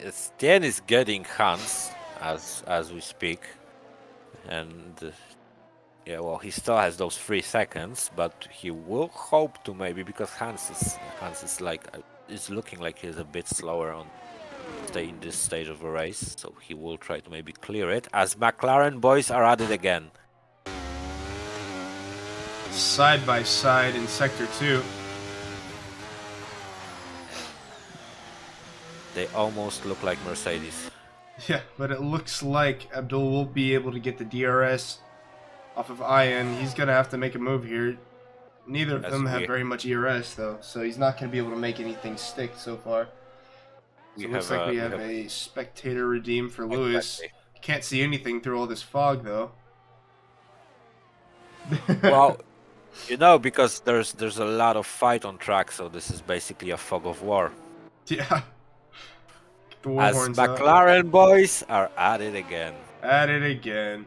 Stian is getting Hans as we speak, and he still has those 3 seconds, but he will hope to maybe, because Hans is looking like he's a bit slower in this stage of the race, so he will try to maybe clear it. As McLaren boys are at it again, side by side in Sector 2. They almost look like Mercedes. Yeah, but it looks like Abdul will be able to get the DRS off of Ian. He's going to have to make a move here. Neither of them have very much ERS, though, so he's not going to be able to make anything stick so far. So it looks like we have a spectator redeem for Lewis. You can't see anything through all this fog, though. Well, because there's a lot of fight on track, so this is basically a fog of war. Yeah. As McLaren boys are at it again. At it again.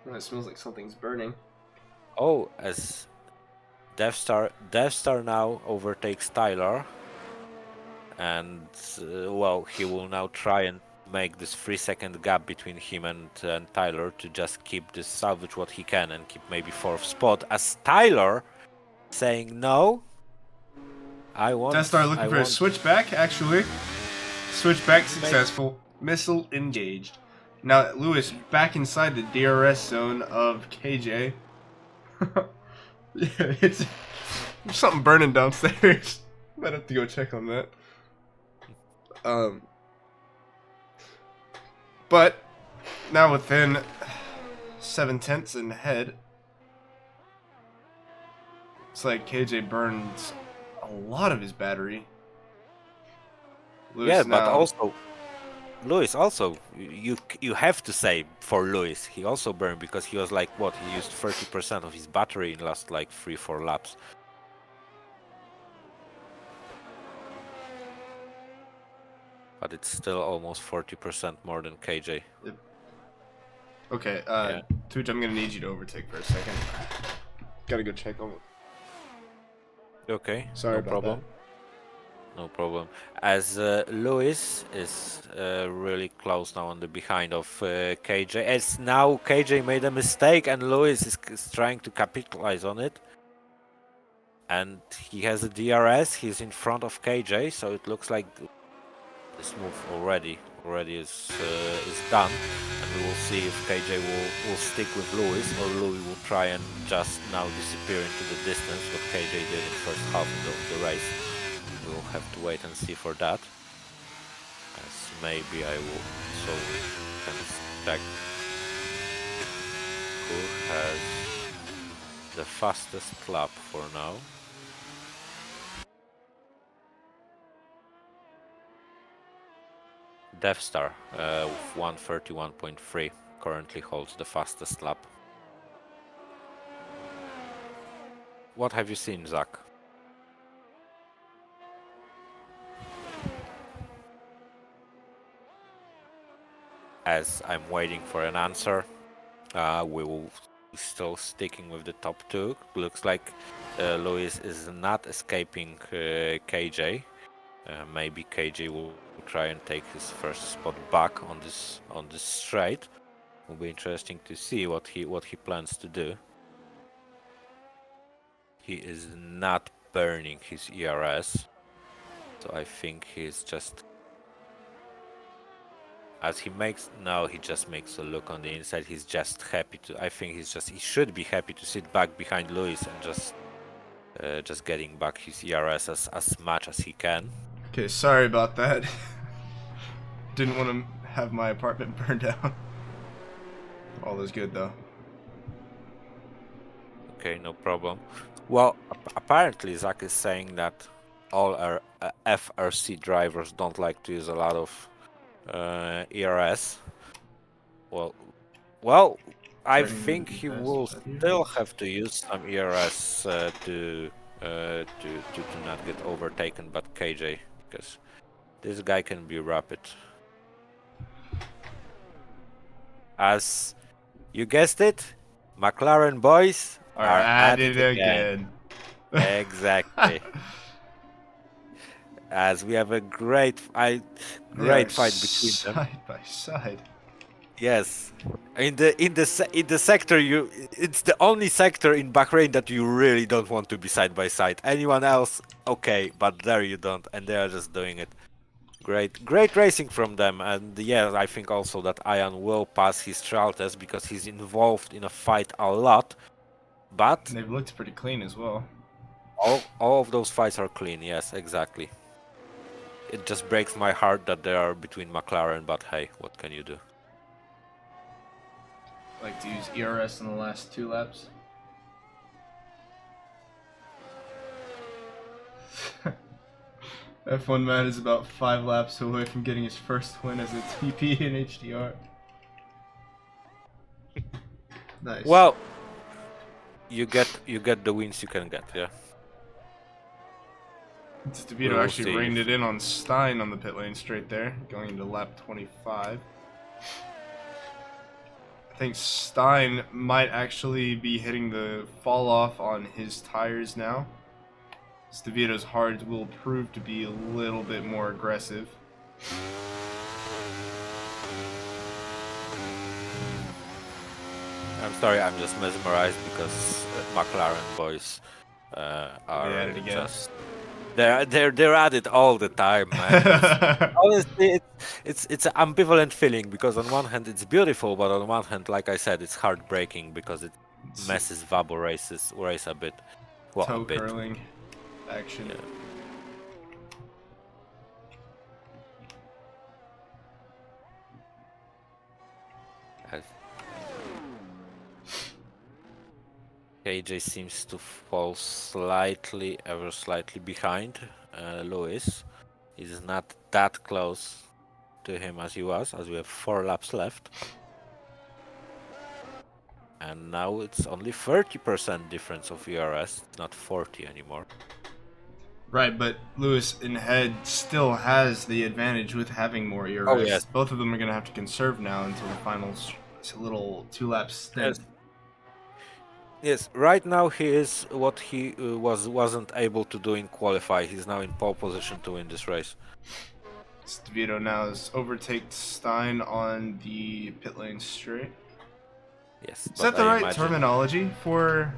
Oh, it smells like something's burning. Oh, as Death Star now overtakes Tyler, and he will now try and make this 3-second gap between him and Tyler to just keep this, salvage what he can and keep maybe 4th spot. As Tyler saying no, Death Star looking for a switchback, actually. Switchback successful. Missile engaged. Now, Lewis, back inside the DRS zone of KJ. Yeah, there's something burning downstairs. Might have to go check on that. But now within 7/10 and ahead, it's like KJ burns a lot of his battery. Lewis Yeah, now, but also Lewis also you have to say for Lewis he also burned because he was like what he used 30% of his battery in last like 3-4 laps. But it's still almost 40% more than KJ. okay, Yeah. Tooch, I'm gonna need you to overtake for a second. Gotta go check on it. Okay. Sorry No about problem. No problem. As Lewis is really close now on the behind of KJ. As now KJ made a mistake and Lewis is trying to capitalize on it. And he has a DRS. He's in front of KJ, so it looks like this move already is done. And we will see if KJ will stick with Lewis or Louis will try and just now disappear into the distance what KJ did in first half of the race. We'll have to wait and see for that. As maybe I will so we can check who has the fastest lap for now. Death Star with 1:31.3 currently holds the fastest lap. What have you seen, Zach? As I'm waiting for an answer, we will be still sticking with the top two. Looks like Lewis is not escaping KJ. Maybe KJ will try and take his first spot back on this straight. Will be interesting to see what he plans to do. He is not burning his ERS, so I think he's just as he just makes a look on the inside. He's just happy to. I think he should be happy to sit back behind Lewis and just getting back his ERS as much as he can. Okay, sorry about that. Didn't want to have my apartment burned down. All is good though. Okay, no problem. Well, apparently Zach is saying that all our FRC drivers don't like to use a lot of ERS. Well, I Turning think into he fast will five years. still have to use some ERS to not get overtaken by KJ because this guy can be rapid. As you guessed it, McLaren boys Are at at it it again. Exactly. As we have a great They are fight between them. side by side. Yes, in the sector it's the only sector in Bahrain that you really don't want to be side by side. Anyone else, okay, but there you don't, and they are just doing it. Great racing from them, and yeah, I think also that Ian will pass his trial test because he's involved in a fight a lot. But And they've looked pretty clean as well. all of those fights are clean. Yes, exactly. It just breaks my heart that they are between McLaren, but hey, what can you do? Like to use ERS in the last 2 laps. F1 Matt is about 5 laps away from getting his first win as a TP in HDR. Nice. Well, you get the wins you can get, yeah. DeVito We'll actually see reined if- it in on Stein on the pit lane straight there, going into lap 25. I think Stein might actually be hitting the fall off on his tires now. DeVito's hards will prove to be a little bit more aggressive. I'm sorry, I'm just mesmerized because McLaren boys They are at it again. just They're at it all the time, man. It's honestly it's an ambivalent feeling because on one hand it's beautiful, but on one hand, like I said, it's heartbreaking because it It's messes Vabo race a bit. Well, a toe bit. curling action. Yeah. As KJ seems to fall ever slightly behind Lewis. He's not that close to him as he was, as we have 4 laps left. And now it's only 30% difference of ERS, it's not 40 anymore. Right, but Lewis in head still has the advantage with having more ERS. Oh, yes. Both of them are going to have to conserve now until the final little 2-lap stint. Yes, right now he is what he wasn't able to do in qualify. He's now in pole position to win this race. DeVito now has overtaken Stein on the pit lane straight. Yes. Is that the right terminology for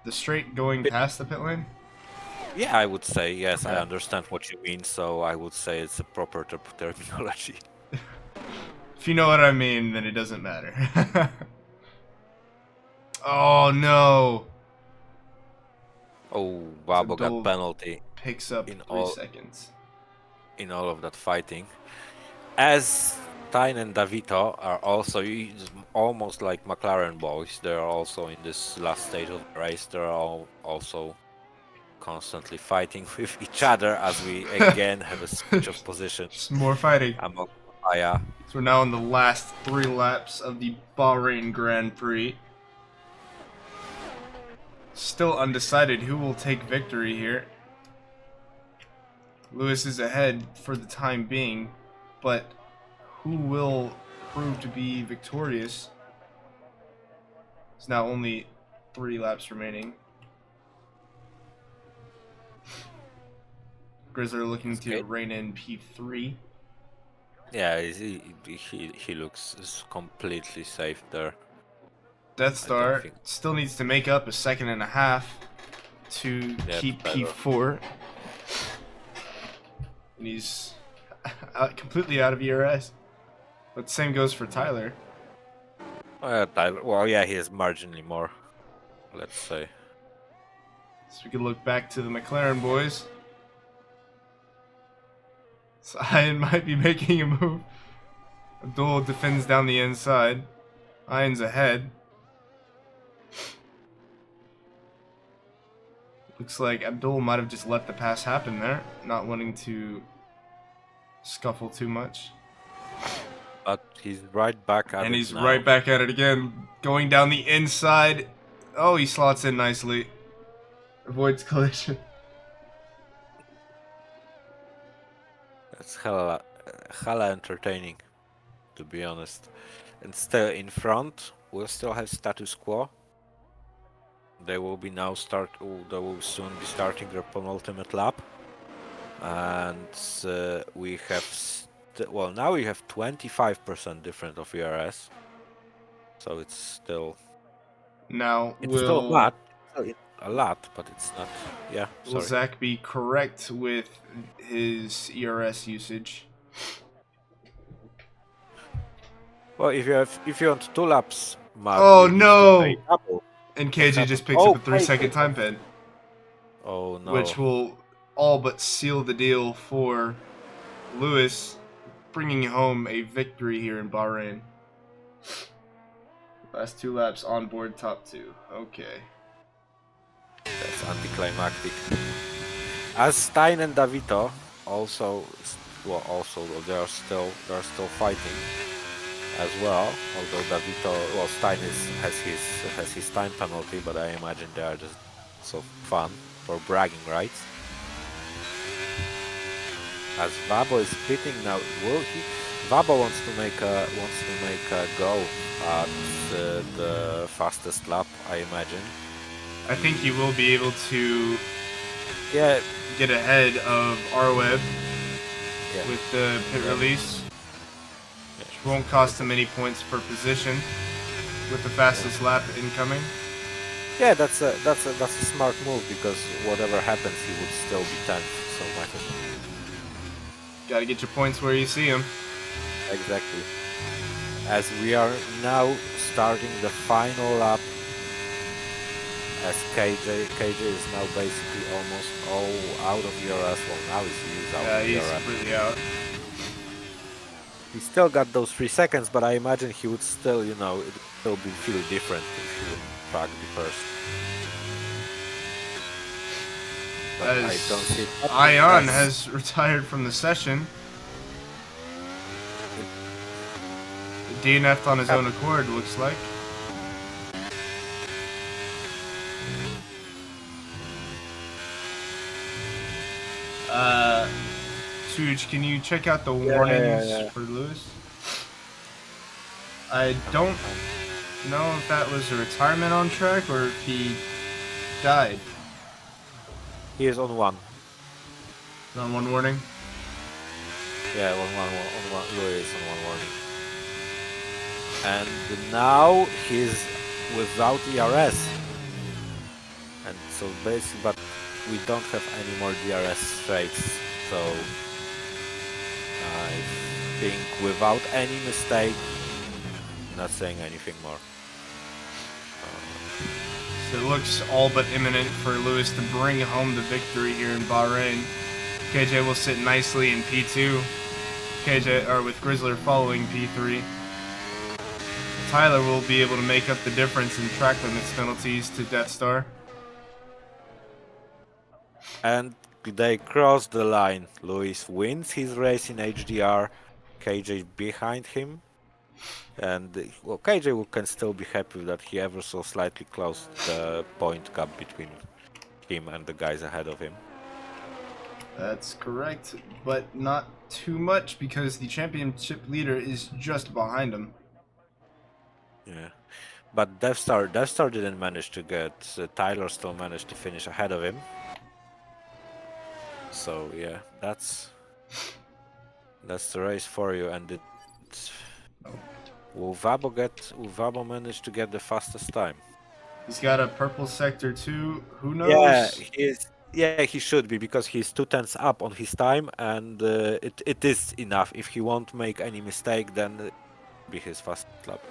the straight going past the pit lane? Yeah, I would say yes. Okay. I understand what you mean, so I would say it's a proper terminology. If you know what I mean, then it doesn't matter. Oh no! Oh, Babo got Abdul penalty picks up in 3 seconds. in all of that fighting. As Stein and Davito are also almost like McLaren boys. They are also in this last stage of the race. They're all also constantly fighting with each other as we again have a switch of position. Just more fighting. Among Aya. So we're now in the last 3 laps of the Bahrain Grand Prix. Still undecided who will take victory here. Lewis is ahead for the time being, but who will prove to be victorious? There's now only 3 laps remaining. Grizzler looking to rein in P3. Yeah, he looks completely safe there. Death Star still needs to make up a 2.5 seconds to keep P4. And he's completely out of ERS. But same goes for Tyler. Tyler, well, yeah, he has marginally more, let's say. So we can look back to the McLaren boys. So Ian might be making a move. Abdul defends down the inside. Ian's ahead. Looks like Abdul might have just let the pass happen there, not wanting to scuffle too much. But he's right back at it. And he's right back at it again, going down the inside. Oh, he slots in nicely. Avoids collision. That's hella entertaining, to be honest. And still in front, we'll still have status quo. They will be now they will soon be starting their penultimate lap, and we have well, now we have 25% difference of ERS, so it's still still not a lot, but it's not. Yeah. Will Zach be correct with his ERS usage? Well, if you want 2 laps, Matt, oh no! And KJ just picks up a 3-second time pen. Oh no! Which will all but seal the deal for Lewis, bringing home a victory here in Bahrain. Last 2 laps on board top 2. Okay. That's anticlimactic. As Stein and Davito also they are still fighting as well. Although Davito, well, Stein has his time penalty, but I imagine they are just so fun for bragging rights. As Vabo is pitting now, Vabo wants to make a go at the fastest lap, I imagine. I think he will be able to get ahead of R-Web with the pit release. Which won't cost him any points per position with the fastest lap incoming. Yeah, that's a smart move because whatever happens, he would still be 10th. So might as well. Got to get your points where you see them. Exactly. As we are now starting the final lap, as KJ is now basically almost all out of DRS. Well, now he's out Yeah, of he's DRS. completely out. He still got those 3 seconds, but I imagine he would still, it would still feel different if he would track the first. But I don't see it happening Ion as has retired from the session. DNF'd on his own accord, looks like. Suj, can you check out the warnings for Lewis? I don't know if that was a retirement on track or if he died. He is on one. On one warning? Yeah, on one. Louis is on one warning. And now he's without ERS. And so basically, but we don't have any more DRS straights. So I think without any mistake, not saying anything more. So it looks all but imminent for Lewis to bring home the victory here in Bahrain. KJ will sit nicely in P2. With Grizzler following P3. Tyler will be able to make up the difference in track limits penalties to Death Star. And they cross the line. Lewis wins his race in HDR. KJ behind him. And well, KJ can still be happy that he ever so slightly closed the point gap between him and the guys ahead of him. That's correct, but not too much because the championship leader is just behind him. Yeah, but Death Star didn't manage to get. Tyler still managed to finish ahead of him. So yeah, that's the race for you, and will Vabo manage to get the fastest time? He's got a purple sector too. Who knows? Yeah, he should be because he's 2 tenths up on his time, and it is enough. If he won't make any mistake, then it'll be his fastest lap.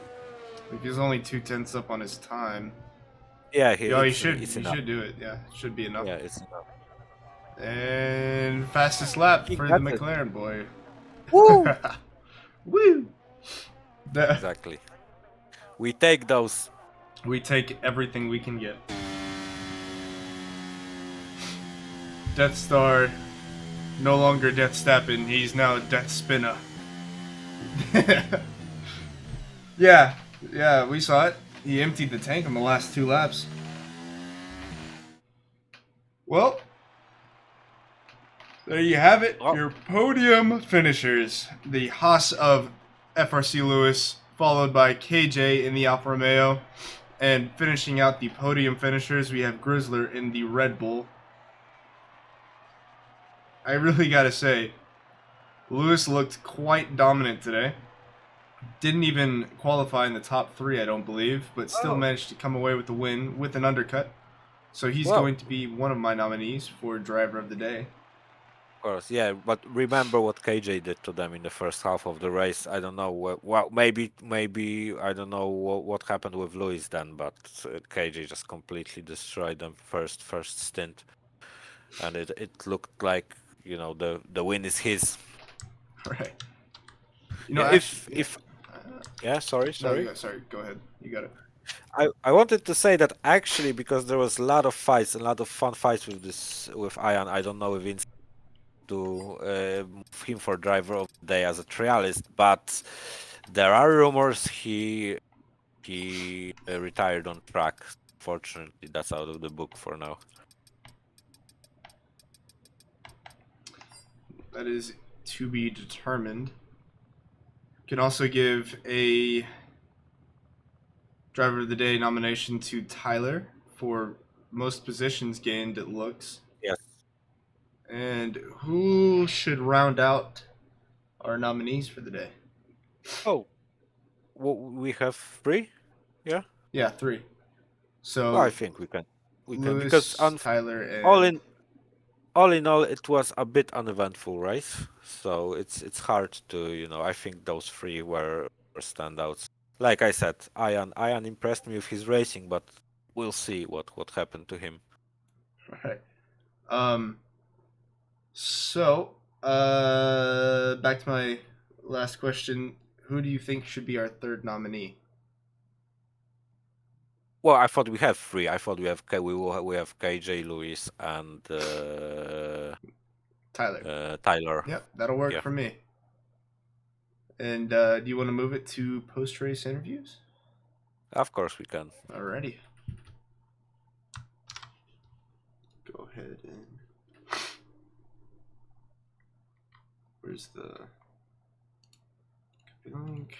Like he's only 2/10 up on his time. Yeah, He it's enough. should do it. Yeah, it should be enough. Yeah, it's enough. And fastest lap He for the got it. McLaren boy. Woo! Woo! Exactly. We take those. We take everything we can get. Death Star, no longer Death Stappen. He's now Death Spinner. Yeah, we saw it. He emptied the tank on the last 2 laps. Well, there you have it. Oh. Your podium finishers. The Haas of FRC Lewis, followed by KJ in the Alfa Romeo. And finishing out the podium finishers, we have Grizzler in the Red Bull. I really gotta say, Lewis looked quite dominant today. Didn't even qualify in the top 3, I don't believe, but still managed to come away with the win with an undercut. So he's going to be one of my nominees for Driver of the Day. Of course, yeah, but remember what KJ did to them in the first half of the race. I don't know. Well, maybe I don't know what happened with Lewis then, but KJ just completely destroyed them first stint, and it looked like the win is his. Right. Sorry. No, sorry. Go ahead. You got it. I wanted to say that actually because there was a lot of fights, a lot of fun fights with Ian. I don't know if Vince to move him for driver of the day as a trialist, but there are rumors he retired on track. Fortunately, that's out of the book for now. That is to be determined. Can also give a Driver of the Day nomination to Tyler for most positions gained, it looks. Yes. And who should round out our nominees for the day? Oh, we have 3? Yeah? Yeah, 3. Well, I So think we can because Lewis, Tyler, all and in all in all, it was a bit uneventful race. So it's hard to I think those three were standouts. Like I said, Ian impressed me with his racing, but we'll see what happened to him. right. Um. So, back to my last question. Who do you think should be our third nominee? Well, I thought we have three. I thought we have KJ, Lewis, and Tyler. Tyler. Yep, that'll work Yeah, for me. And do you want to move it to post race interviews? of course we can. Alrighty. Go ahead and. Where's the copy link?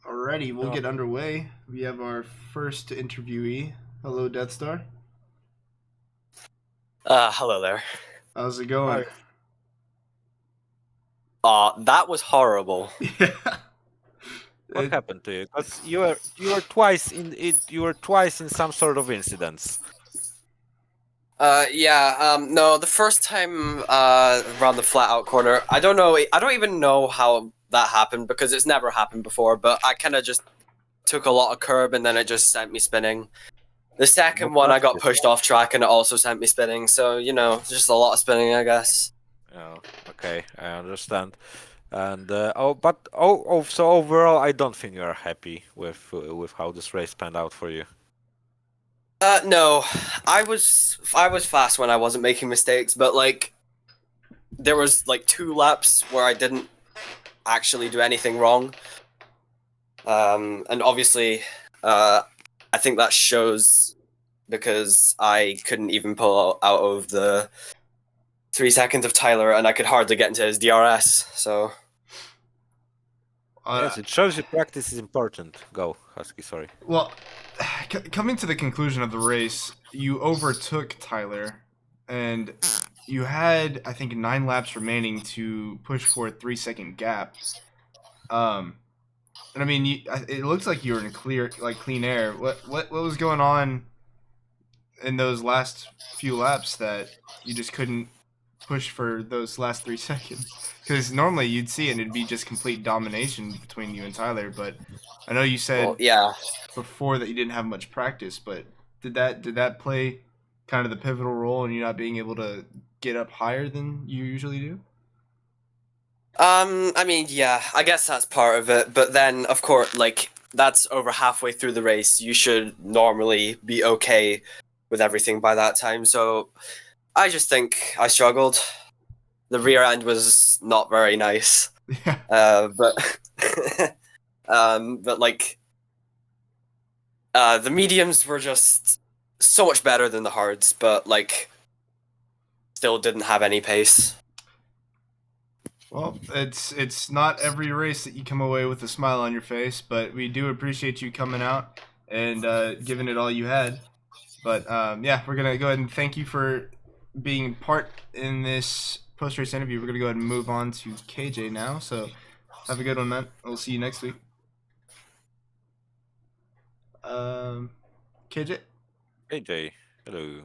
Alrighty, we'll Oh, get underway. We have our first interviewee. Hello, Death Star. Hello there. How's it going? That was horrible. Yeah. what happened to you? Because you were twice in it. You were twice in some sort of incidents. No, the first time, around the flat out corner, I don't know, I don't even know how that happened because it's never happened before, but I kind of just took a lot of curb and then it just sent me spinning. The second No one, I got practice. pushed off track and it also sent me spinning, so, just a lot of spinning, I guess. Oh, okay, I understand. And so overall, I don't think you are happy with how this race panned out for you. No, I was fast when I wasn't making mistakes, but like there was like 2 laps where I didn't actually do anything wrong. And obviously, I think that shows because I couldn't even pull out of the 3 seconds of Tyler, and I could hardly get into his DRS. So Yes, it shows you practice is important. Go, Husky. Sorry. well, coming to the conclusion of the race, you overtook Tyler, and you had, I think, 9 laps remaining to push for a 3-second gap. And I mean, it looks like you were in clean air. What was going on in those last few laps that you just couldn't push for those last 3 seconds? Because normally you'd see it and it'd be just complete domination between you and Tyler. But I know you said well, yeah. before that you didn't have much practice, but did that play kind of the pivotal role in you not being able to get up higher than you usually do? I mean, yeah, I guess that's part of it. But then, of course, like that's over halfway through the race. You should normally be okay with everything by that time. So I just think I struggled. The rear end was not very nice. Yeah. But but like the mediums were just so much better than the hards, but like still didn't have any pace. Well, it's not every race that you come away with a smile on your face, but we do appreciate you coming out and giving it all you had. But yeah, we're gonna go ahead and thank you for being part in this post race interview. We're gonna go ahead and move on to KJ now. So have a good one, man. We'll see you next week. KJ. Hey Jay, hello.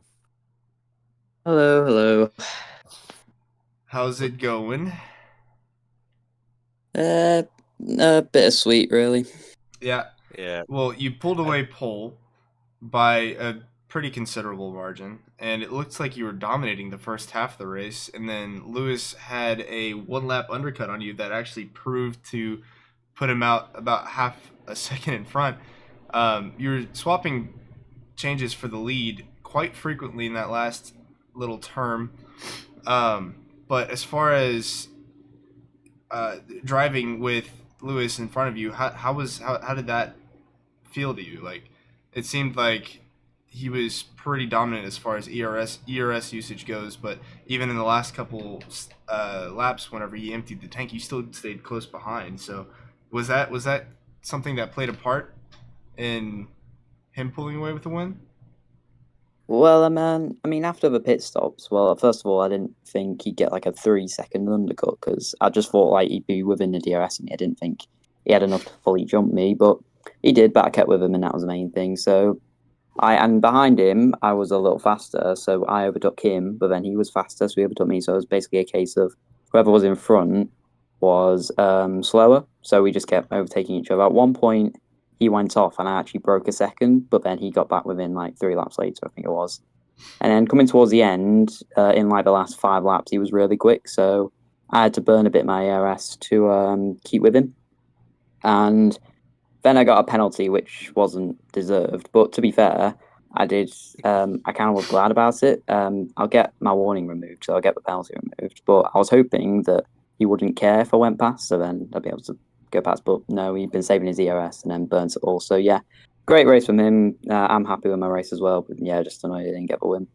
Hello, hello. How's it going? Uh, a bittersweet, really. Yeah. Yeah, Well, you pulled away pole by a pretty considerable margin, and it looks like you were dominating the first half of the race. And then Lewis had a 1 lap undercut on you that actually proved to put him out about half a second in front. You were swapping changes for the lead quite frequently in that last little term. But as far as driving with Lewis in front of you, how did that feel to you? Like, it seemed like he was pretty dominant as far as ERS usage goes, but even in the last couple laps, whenever he emptied the tank, you still stayed close behind. So, was that something that played a part in him pulling away with the win? Well, I mean, after the pit stops, well, first of all, I didn't think he'd get like a 3 second undercut because I just thought like he'd be within the DRS of me. I didn't think he had enough to fully jump me, but he did. But I kept with him, and that was the main thing. So and behind him, I was a little faster, so I overtook him, but then he was faster, so he overtook me. So it was basically a case of whoever was in front was slower, so we just kept overtaking each other. At one point, he went off, and I actually broke a second, but then he got back within like 3 laps later, I think it was. And then coming towards the end, in like the last 5 laps, he was really quick, so I had to burn a bit my ARS to keep with him. And then I got a penalty, which wasn't deserved. But to be fair, I did. I kind of was glad about it. I'll get my warning removed, so I'll get the penalty removed. But I was hoping that he wouldn't care if I went past, so then I'd be able to go past. But no, he'd been saving his ERS and then burnt it all. So yeah, great race from him. I'm happy with my race as well. But yeah, just annoyed I didn't get the win.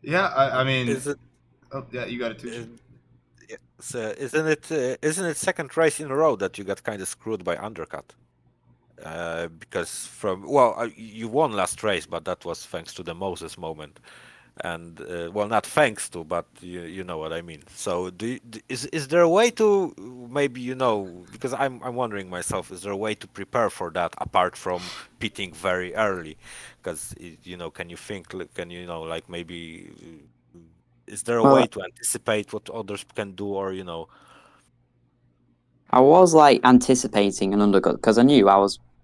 Yeah, I mean, Is it? oh yeah, you got it too. So isn't it second race in a row that you got kind of screwed by undercut? Because you won last race, but that was thanks to the Moses moment, and not thanks to, but you know what I mean. So is there a way to maybe because I'm wondering myself, is there a way to prepare for that apart from pitting very early? Because can you think, can like maybe is there a Well, way to anticipate what others can do, or I was like anticipating an undercut because I knew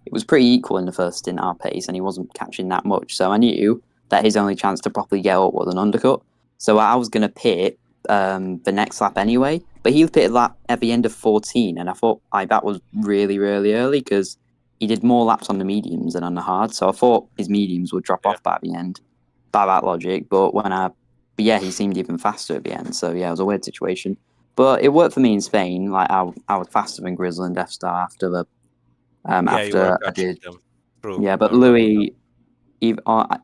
it was pretty equal in the first in our pace, and he wasn't catching that much. So I knew that his only chance to properly get up was an undercut. So I was going to pit the next lap anyway. But he pitted lap at the end of 14, and I thought that was really, really early because he did more laps on the mediums than on the hard. So I thought his mediums would drop Yeah. off by the end, by that logic. But he seemed even faster at the end. So yeah, it was a weird situation. But it worked for me in Spain. Like I was faster than Grizzle and Death Star after the you were after I catching did. them. True, Yeah, I but remember that. Louis,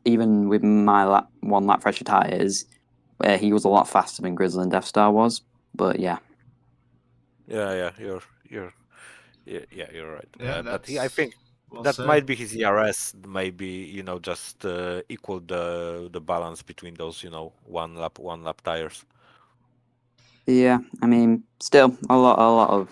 even with my 1 lap fresher tires, he was a lot faster than Grizzle and Death Star was. But yeah, Yeah, you're you're right. Yeah, But that's I think well that said. might be his ERS. Maybe just equal the balance between those one lap tires. yeah. I mean, still a lot of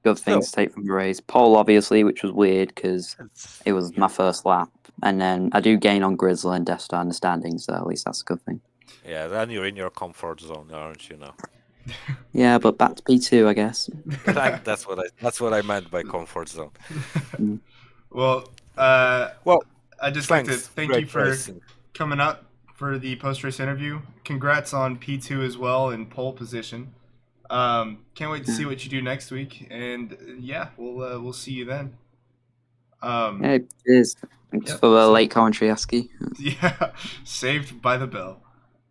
good things Still, to take from the race. Pole, obviously, which was weird because it's it was my first lap, and then I do gain on Grizzle and Death Star in the standings, so at least that's a good thing. yeah. Then you're in your comfort zone, aren't you now? Yeah, but back to P2, I guess. That's what I meant by comfort zone. Mm. Well, Well, I'd just like to thanks. thank you Great for racing. coming out for the post-race interview. Congrats on P2 as well in pole position. Can't wait to see what you do next week, and yeah, we'll see you then. Yeah, cheers. Thanks Yep, for the so- late commentary, Asky. Yeah, saved by the bell.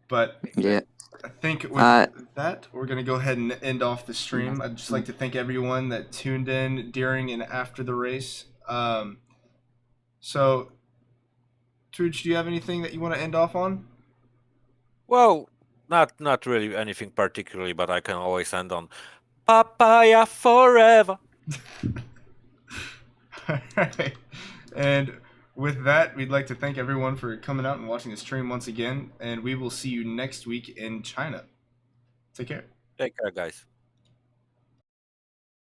But Yeah. I think with that, we're going to go ahead and end off the stream. I'd just like to thank everyone that tuned in during and after the race. So, Tooch, do you have anything that you want to end off on? Well, not really anything particularly, but I can always end on papaya forever. Alright. And with that, we'd like to thank everyone for coming out and watching the stream once again, and we will see you next week in China. Take care. Take care, guys.